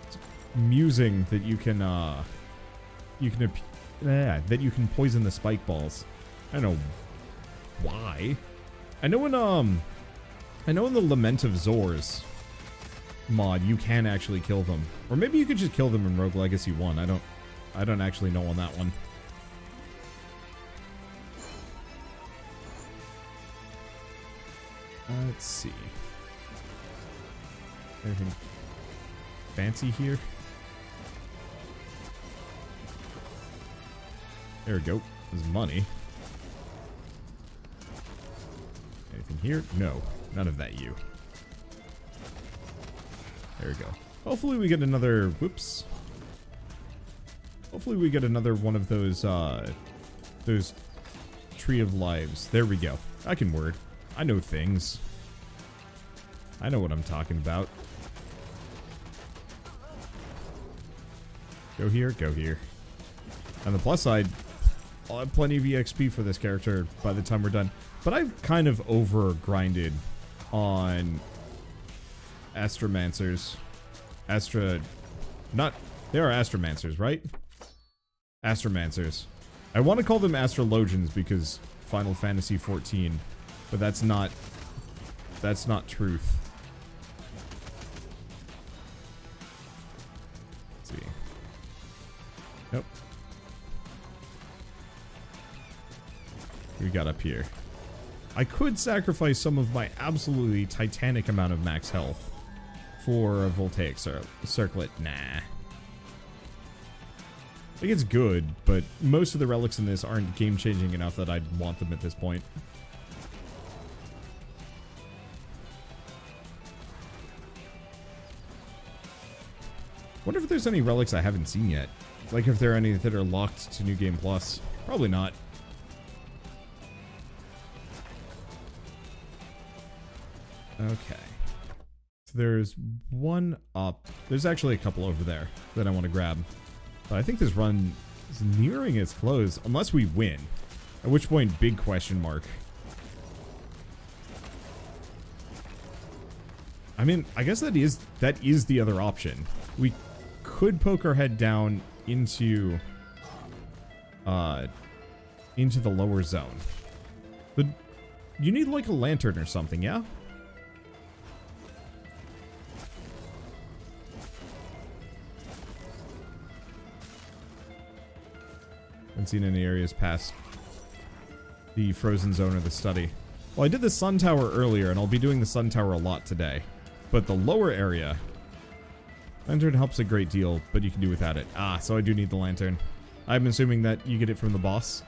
Speaker 1: It's amusing that you can that you can poison the spike balls. I don't know why. I know in the Lament of Zors mod you can actually kill them. Or maybe you could just kill them in Rogue Legacy 1. I don't actually know on that one. Let's see. Anything fancy here? There we go. There's money. Anything here? No. None of that, you. There we go. Hopefully we get another... Whoops. Hopefully we get another one of those Tree of Lives. There we go. I can word. I know things. I know what I'm talking about. Go here, go here. On the plus side, I'll have plenty of EXP for this character by the time we're done. But I've kind of over-grinded on Astromancers. They are Astromancers, right? Astromancers. I want to call them Astrologians because Final Fantasy XIV, but that's not truth. Let's see. Nope. We got up here. I could sacrifice some of my absolutely titanic amount of max health for a Voltaic Circlet. Nah. I think it's good, but most of the relics in this aren't game-changing enough that I'd want them at this point. Wonder if there's any relics I haven't seen yet. Like if there are any that are locked to New Game Plus. Probably not. Okay. So there's one up. There's actually a couple over there that I want to grab. But I think this run is nearing its close, unless we win. At which point, big question mark. I mean, I guess that is the other option. We could poke our head down into the lower zone. But you need like a lantern or something, yeah? Haven't seen any areas past the frozen zone or the study. Well, I did the sun tower earlier, and I'll be doing the sun tower a lot today. But the lower area... Lantern helps a great deal, but you can do without it. Ah, so I do need the lantern. I'm assuming that you get it from the boss.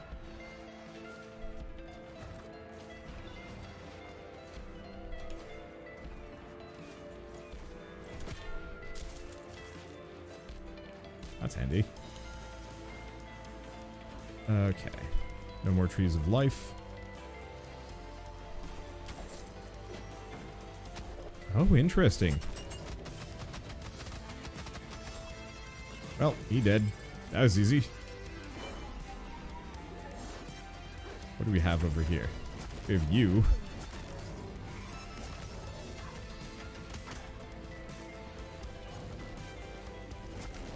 Speaker 1: That's handy. Okay. No more trees of life. Oh, interesting. Well, he did. That was easy. What do we have over here? We have you.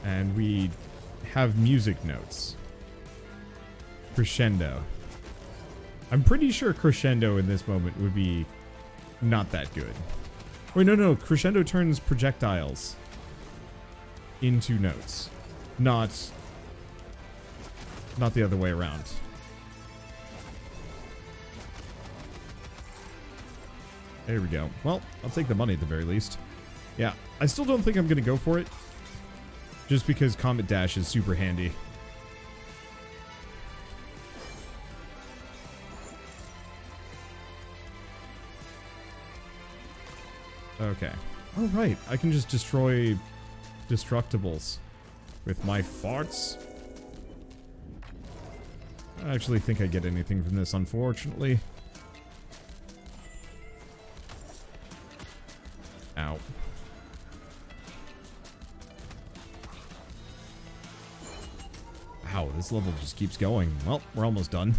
Speaker 1: And we have music notes. Crescendo. I'm pretty sure crescendo in this moment would be not that good. Wait, no. Crescendo turns projectiles into notes. Not the other way around. There we go. Well, I'll take the money at the very least. Yeah, I still don't think I'm going to go for it. Just because Comet Dash is super handy. Okay. Oh, right. I can just destroy destructibles with my farts. I don't actually think I get anything from this, unfortunately. Ow. Wow, this level just keeps going. Well, we're almost done.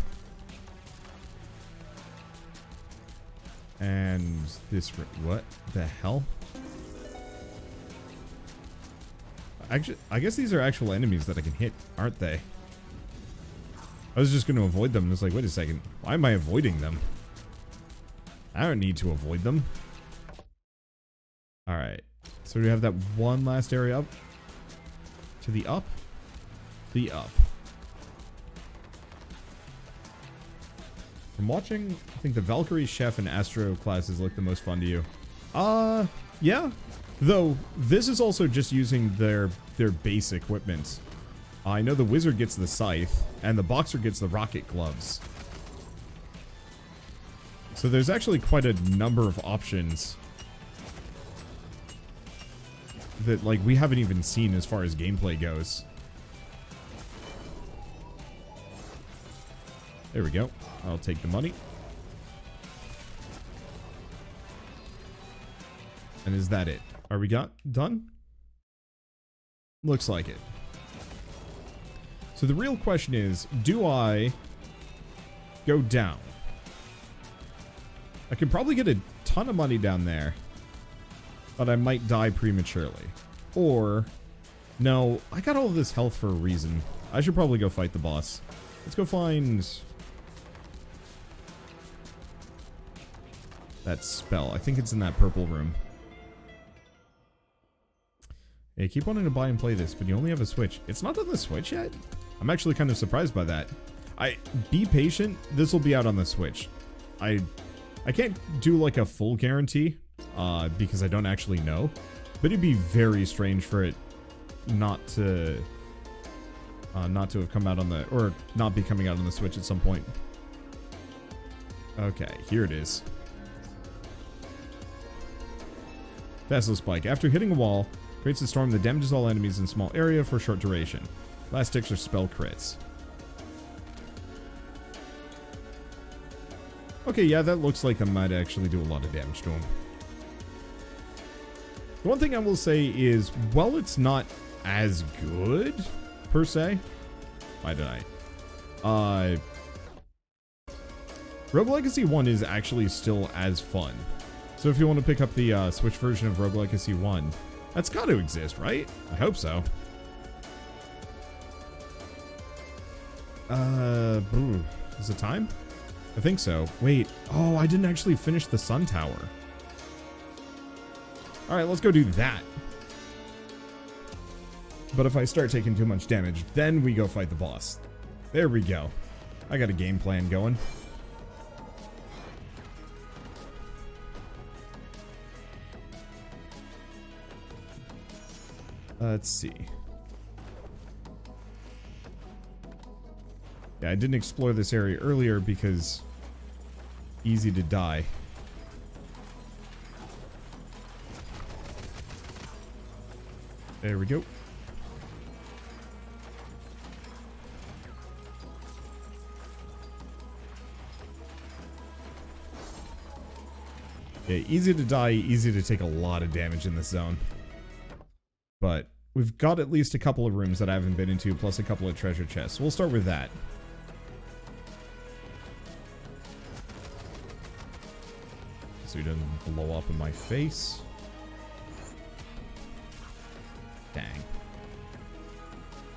Speaker 1: And this... what the hell? Actually, I guess these are actual enemies that I can hit, aren't they? I was just going to avoid them. It's like, wait a second. Why am I avoiding them? I don't need to avoid them. Alright. So we have that one last area up. To the up? The up. From watching, I think the Valkyrie, Chef, and Astro classes look the most fun to you. Yeah. Though, this is also just using their base equipment. I know the Wizard gets the Scythe, and the Boxer gets the Rocket Gloves. So there's actually quite a number of options that, like, we haven't even seen as far as gameplay goes. There we go. I'll take the money. And is that it? Are we done? Looks like it. So the real question is, do I go down? I could probably get a ton of money down there, but I might die prematurely. Or, no, I got all of this health for a reason. I should probably go fight the boss. Let's go find that spell. I think it's in that purple room. Yeah, I keep wanting to buy and play this, but you only have a Switch. It's not on the Switch yet? I'm actually kind of surprised by that. Be patient. This will be out on the Switch. I can't do like a full guarantee, because I don't actually know. But it'd be very strange for it not to have come out on the, or not be coming out on the Switch at some point. Okay, here it is. Dazzle Spike. After hitting a wall, creates a storm that damages all enemies in a small area for a short duration. Last ticks are spell crits. Okay, yeah, that looks like that might actually do a lot of damage to him. The one thing I will say is, while it's not as good, per se... Why did I? Rogue Legacy 1 is actually still as fun. So if you want to pick up the Switch version of Rogue Legacy 1, that's got to exist, right? I hope so. Is it time? I think so. Wait. Oh, I didn't actually finish the Sun Tower. Alright, let's go do that. But if I start taking too much damage, then we go fight the boss. There we go. I got a game plan going. Let's see. Yeah, I didn't explore this area earlier because easy to die. There we go. Yeah, easy to die, easy to take a lot of damage in this zone. But we've got at least a couple of rooms that I haven't been into, plus a couple of treasure chests. We'll start with that. So he doesn't blow up in my face. Dang.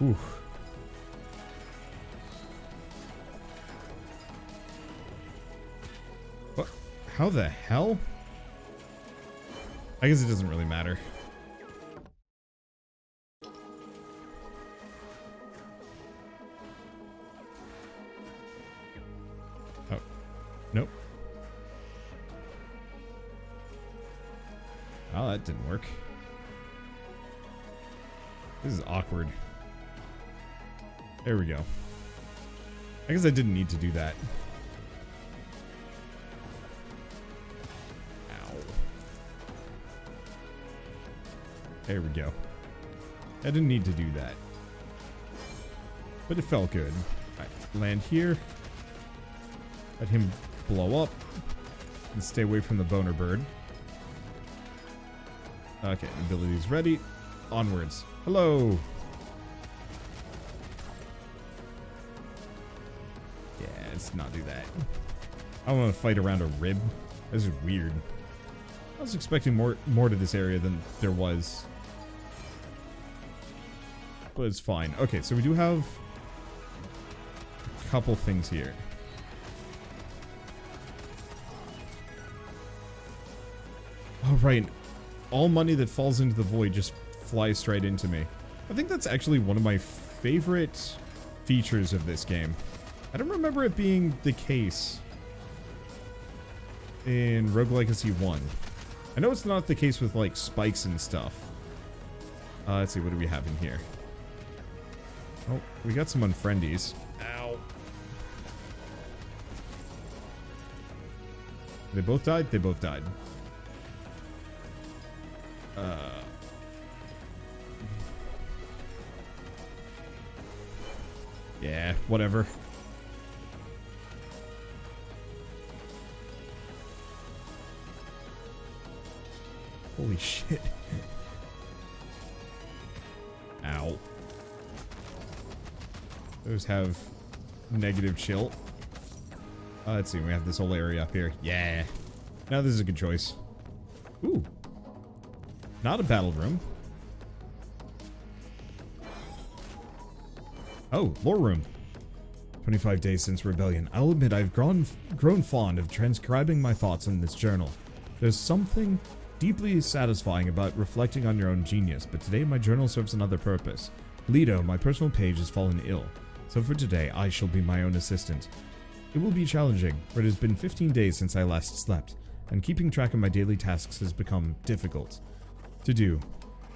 Speaker 1: Ooh. What? How the hell? I guess it doesn't really matter. Oh. Nope. Oh, that didn't work. This is awkward. There we go. I guess I didn't need to do that. Ow. There we go. I didn't need to do that. But it felt good. Alright, land here. Let him blow up. And stay away from the boner bird. Okay, abilities ready. Onwards. Hello! Yeah, let's not do that. I don't want to fight around a rib. This is weird. I was expecting more to this area than there was. But it's fine. Okay, so we do have a couple things here. All right. All money that falls into the void just flies straight into me. I think that's actually one of my favorite features of this game. I don't remember it being the case in Rogue Legacy 1. I know it's not the case with, like, spikes and stuff. Let's see, what do we have in here? Oh, we got some unfriendies. Ow. They both died? They both died. Yeah, whatever. Holy shit. Ow. Those have negative chill. Let's see, we have this whole area up here. Yeah. Now this is a good choice. Ooh. Not a battle room. Oh, lore room. 25 days since rebellion. I'll admit I've grown fond of transcribing my thoughts in this journal. There's something deeply satisfying about reflecting on your own genius, but today my journal serves another purpose. Lido, my personal page, has fallen ill, so for today I shall be my own assistant. It will be challenging, for it has been 15 days since I last slept, and keeping track of my daily tasks has become difficult. To do.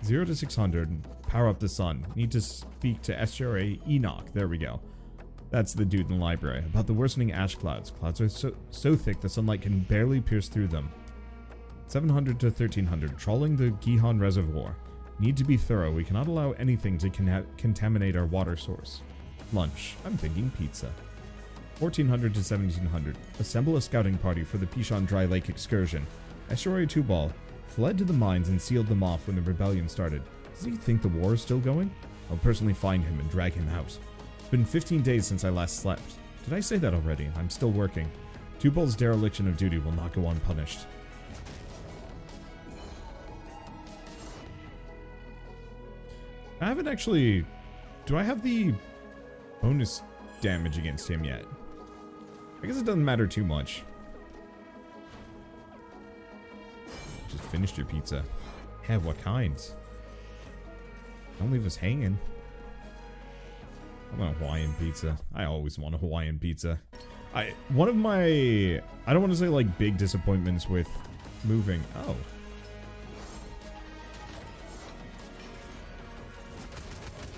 Speaker 1: 0 to 600, power up the sun. Need to speak to SRA Enoch. There we go. That's the dude in the library. About the worsening ash clouds. Clouds are so thick the sunlight can barely pierce through them. 700 to 1300, trawling the Gihon Reservoir. Need to be thorough. We cannot allow anything to contaminate our water source. Lunch. I'm thinking pizza. 1400 to 1700, assemble a scouting party for the Pishon Dry Lake excursion. Ashori Tubal fled to the mines and sealed them off when the rebellion started. Does he think the war is still going? I'll personally find him and drag him out. It's been 15 days since I last slept. Did I say that already? I'm still working. Tubal's dereliction of duty will not go unpunished. I haven't actually... Do I have the bonus damage against him yet? I guess it doesn't matter too much. Just finished your pizza. Yeah, what kinds? Don't leave us hanging. I want a Hawaiian pizza. I always want a Hawaiian pizza. One of my... I don't want to say, like, big disappointments with moving... Oh.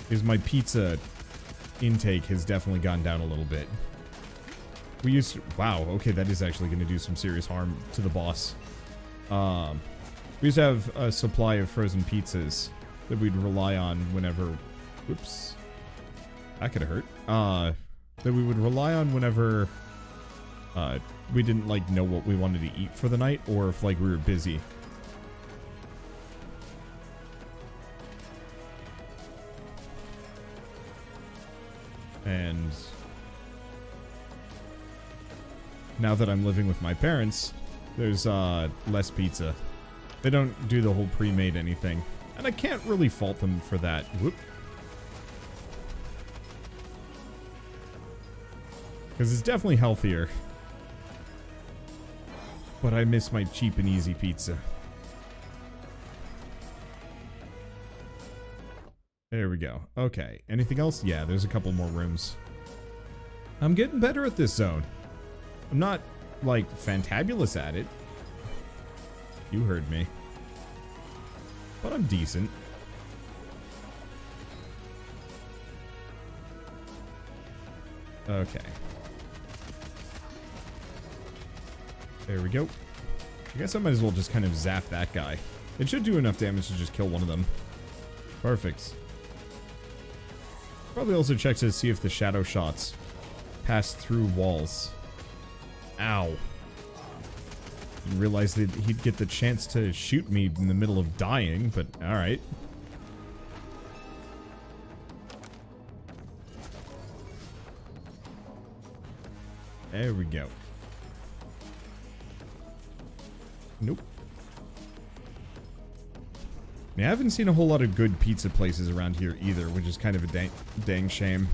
Speaker 1: is my pizza intake has definitely gone down a little bit. We used to, wow, okay, that is actually going to do some serious harm to the boss. We used to have a supply of frozen pizzas that we'd rely on whenever, whoops, that could have hurt. That we would rely on whenever we didn't like know what we wanted to eat for the night, or if like we were busy. And now that I'm living with my parents, there's less pizza. They don't do the whole pre-made anything, and I can't really fault them for that. Whoop. Because it's definitely healthier. But I miss my cheap and easy pizza. There we go. Okay. Anything else? Yeah, there's a couple more rooms. I'm getting better at this zone. I'm not, like, fantabulous at it. You heard me. But I'm decent. Okay. There we go. I guess I might as well just kind of zap that guy. It should do enough damage to just kill one of them. Perfect. Probably also check to see if the shadow shots pass through walls. Ow. Didn't realize that he'd get the chance to shoot me in the middle of dying, but alright. There we go. Nope. I haven't seen a whole lot of good pizza places around here either, which is kind of a dang shame.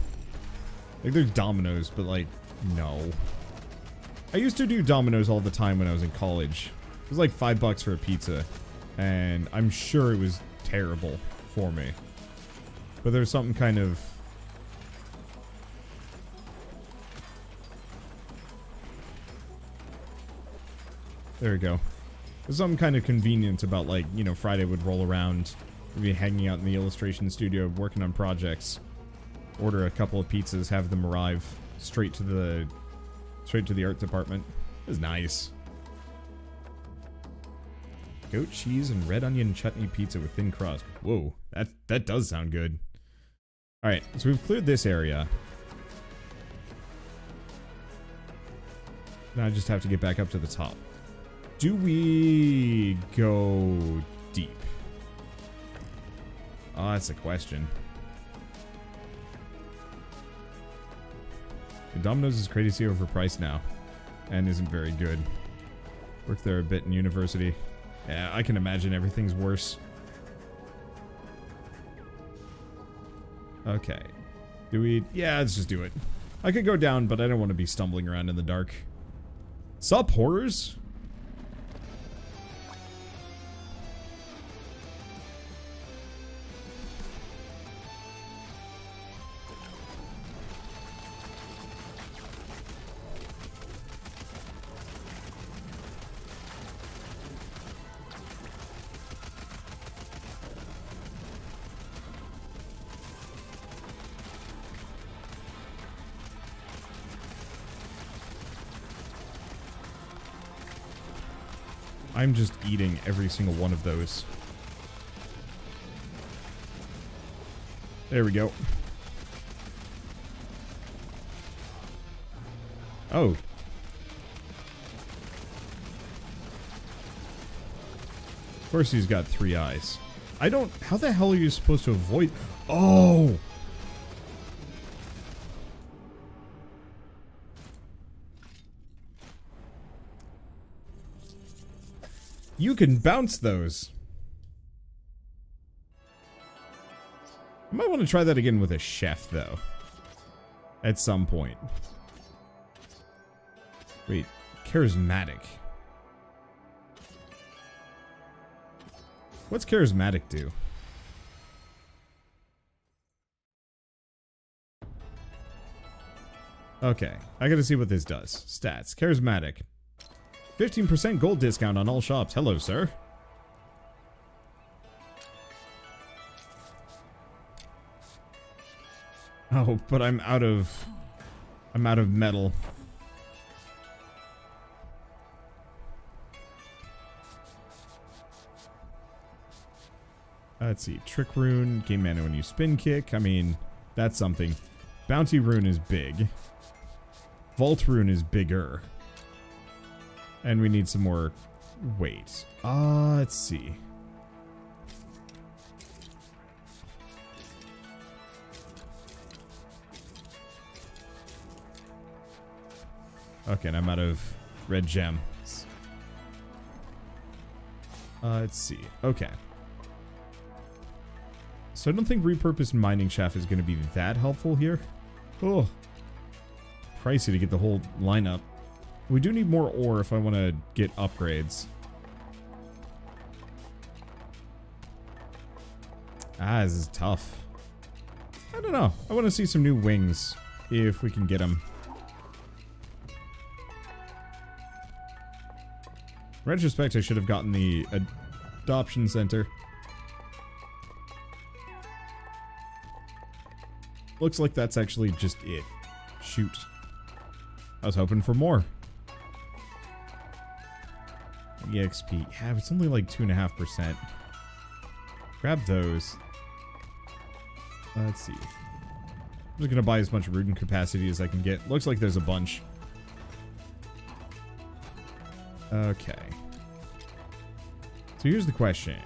Speaker 1: Like, there's Domino's, but like, no. I used to do Domino's all the time when I was in college. It was like $5 for a pizza, and I'm sure it was terrible for me. But there's something kind of... There we go. There's something kind of convenient about, like, you know, Friday would roll around, we'd be hanging out in the illustration studio, working on projects, order a couple of pizzas, have them arrive straight to the art department. It was nice. Goat cheese and red onion chutney pizza with thin crust. Whoa, that does sound good. All right, so we've cleared this area. Now I just have to get back up to the top. Do we go deep? Oh, that's a question. The Domino's is crazy overpriced now, and isn't very good. Worked there a bit in university. Yeah, I can imagine everything's worse. Okay. Do we... Yeah, let's just do it. I could go down, but I don't want to be stumbling around in the dark. Sup, horrors? I'm just eating every single one of those. There we go. Oh. Of course he's got 3 eyes. I don't... How the hell are you supposed to avoid... Oh! You can bounce those. I might want to try that again with a chef, though. At some point. Wait, charismatic. What's charismatic do? Okay, I gotta see what this does. Stats. Charismatic. 15% gold discount on all shops. Hello, sir. Oh, but I'm out of metal. Let's see. Trick rune, gain mana when you spin kick. I mean, that's something. Bounty rune is big. Vault rune is bigger. And we need some more weight. Let's see. Okay, and I'm out of red gems. Let's see. Okay. So I don't think repurposed mining shaft is going to be that helpful here. Oh. Pricey to get the whole lineup. We do need more ore if I want to get upgrades. This is tough. I don't know. I want to see some new wings if we can get them. In retrospect, I should have gotten the adoption center. Looks like that's actually just it. Shoot. I was hoping for more. EXP. Yeah, it's only like 2.5%. Grab those. Let's see. I'm just gonna buy as much rune capacity as I can get. Looks like there's a bunch. Okay. So here's the question.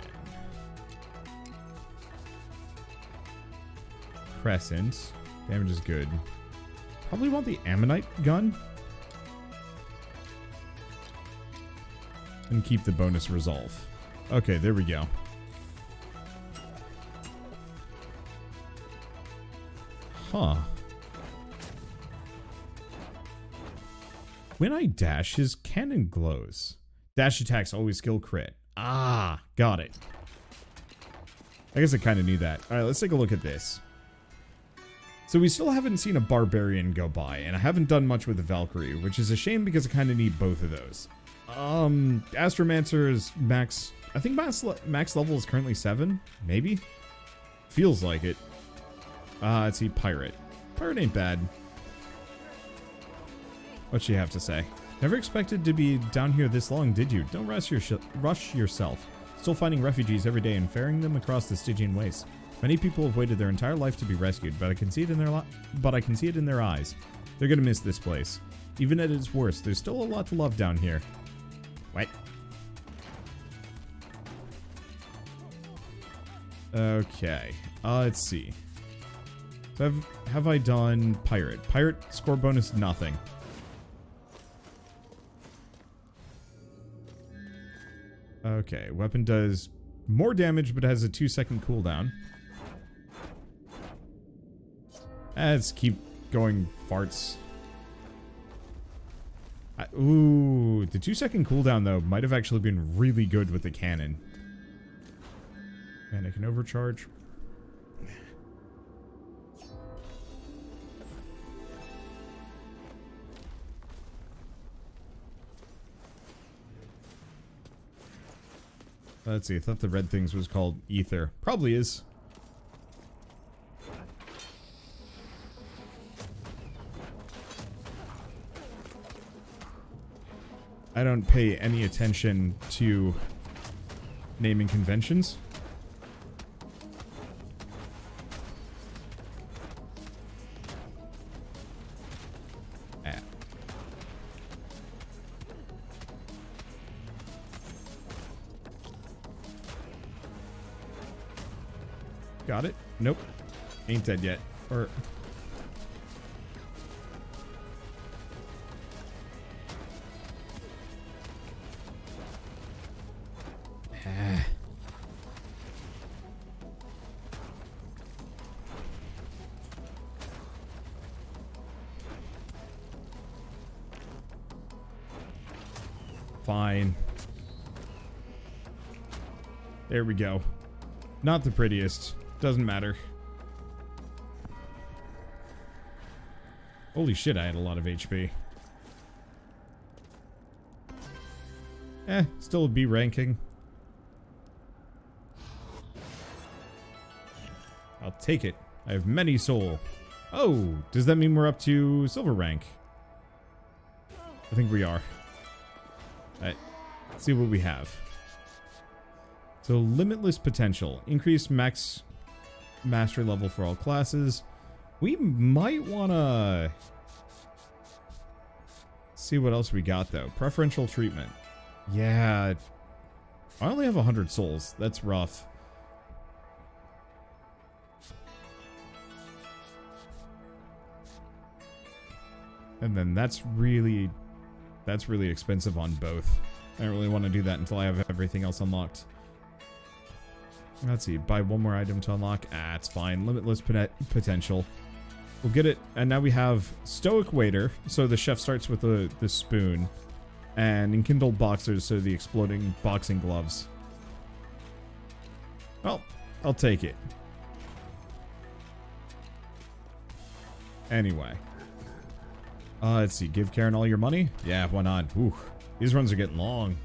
Speaker 1: Crescent. Damage is good. Probably want the ammonite gun. And keep the bonus resolve. Okay, there we go. Huh. When I dash, his cannon glows. Dash attacks always skill crit. Ah, got it. I guess I kind of knew that. Alright, let's take a look at this. So we still haven't seen a barbarian go by, and I haven't done much with the Valkyrie, which is a shame because I kind of need both of those. Astromancer is max... I think max level is currently 7, maybe? Feels like it. Let's see, Pirate. Pirate ain't bad. What's she have to say? Never expected to be down here this long, did you? Don't rush yourself. Still finding refugees every day and ferrying them across the Stygian wastes. Many people have waited their entire life to be rescued, but I can see it in their eyes. They're gonna miss this place. Even at its worst, there's still a lot to love down here. What? Okay. Let's see. So have I done Pirate? Pirate score bonus, nothing. Okay, weapon does more damage, but has a 2-second cooldown. Let's keep going farts. Ooh, the 2-second cooldown, though, might have actually been really good with the cannon. And I can overcharge. Let's see, I thought the red things was called Ether. Probably is. I don't pay any attention to naming conventions. Got it? Nope. Ain't dead yet. Or... Fine. There we go. Not the prettiest. Doesn't matter. Holy shit, I had a lot of HP. Still a B ranking. I'll take it. I have many soul. Oh, does that mean we're up to silver rank? I think we are. Alright, let's see what we have. So, limitless potential. Increased max mastery level for all classes. We might want to see what else we got, though. Preferential treatment. Yeah. I only have 100 souls. That's rough. And then that's really expensive on both. I don't really want to do that until I have everything else unlocked. Let's see. Buy one more item to unlock. Ah, it's fine. Limitless potential. We'll get it. And now we have Stoic Waiter. So the chef starts with the spoon. And Enkindled Boxers, so the exploding boxing gloves. Well, I'll take it. Anyway. Let's see. Give Karen all your money? Yeah, why not? Ooh, these runs are getting long.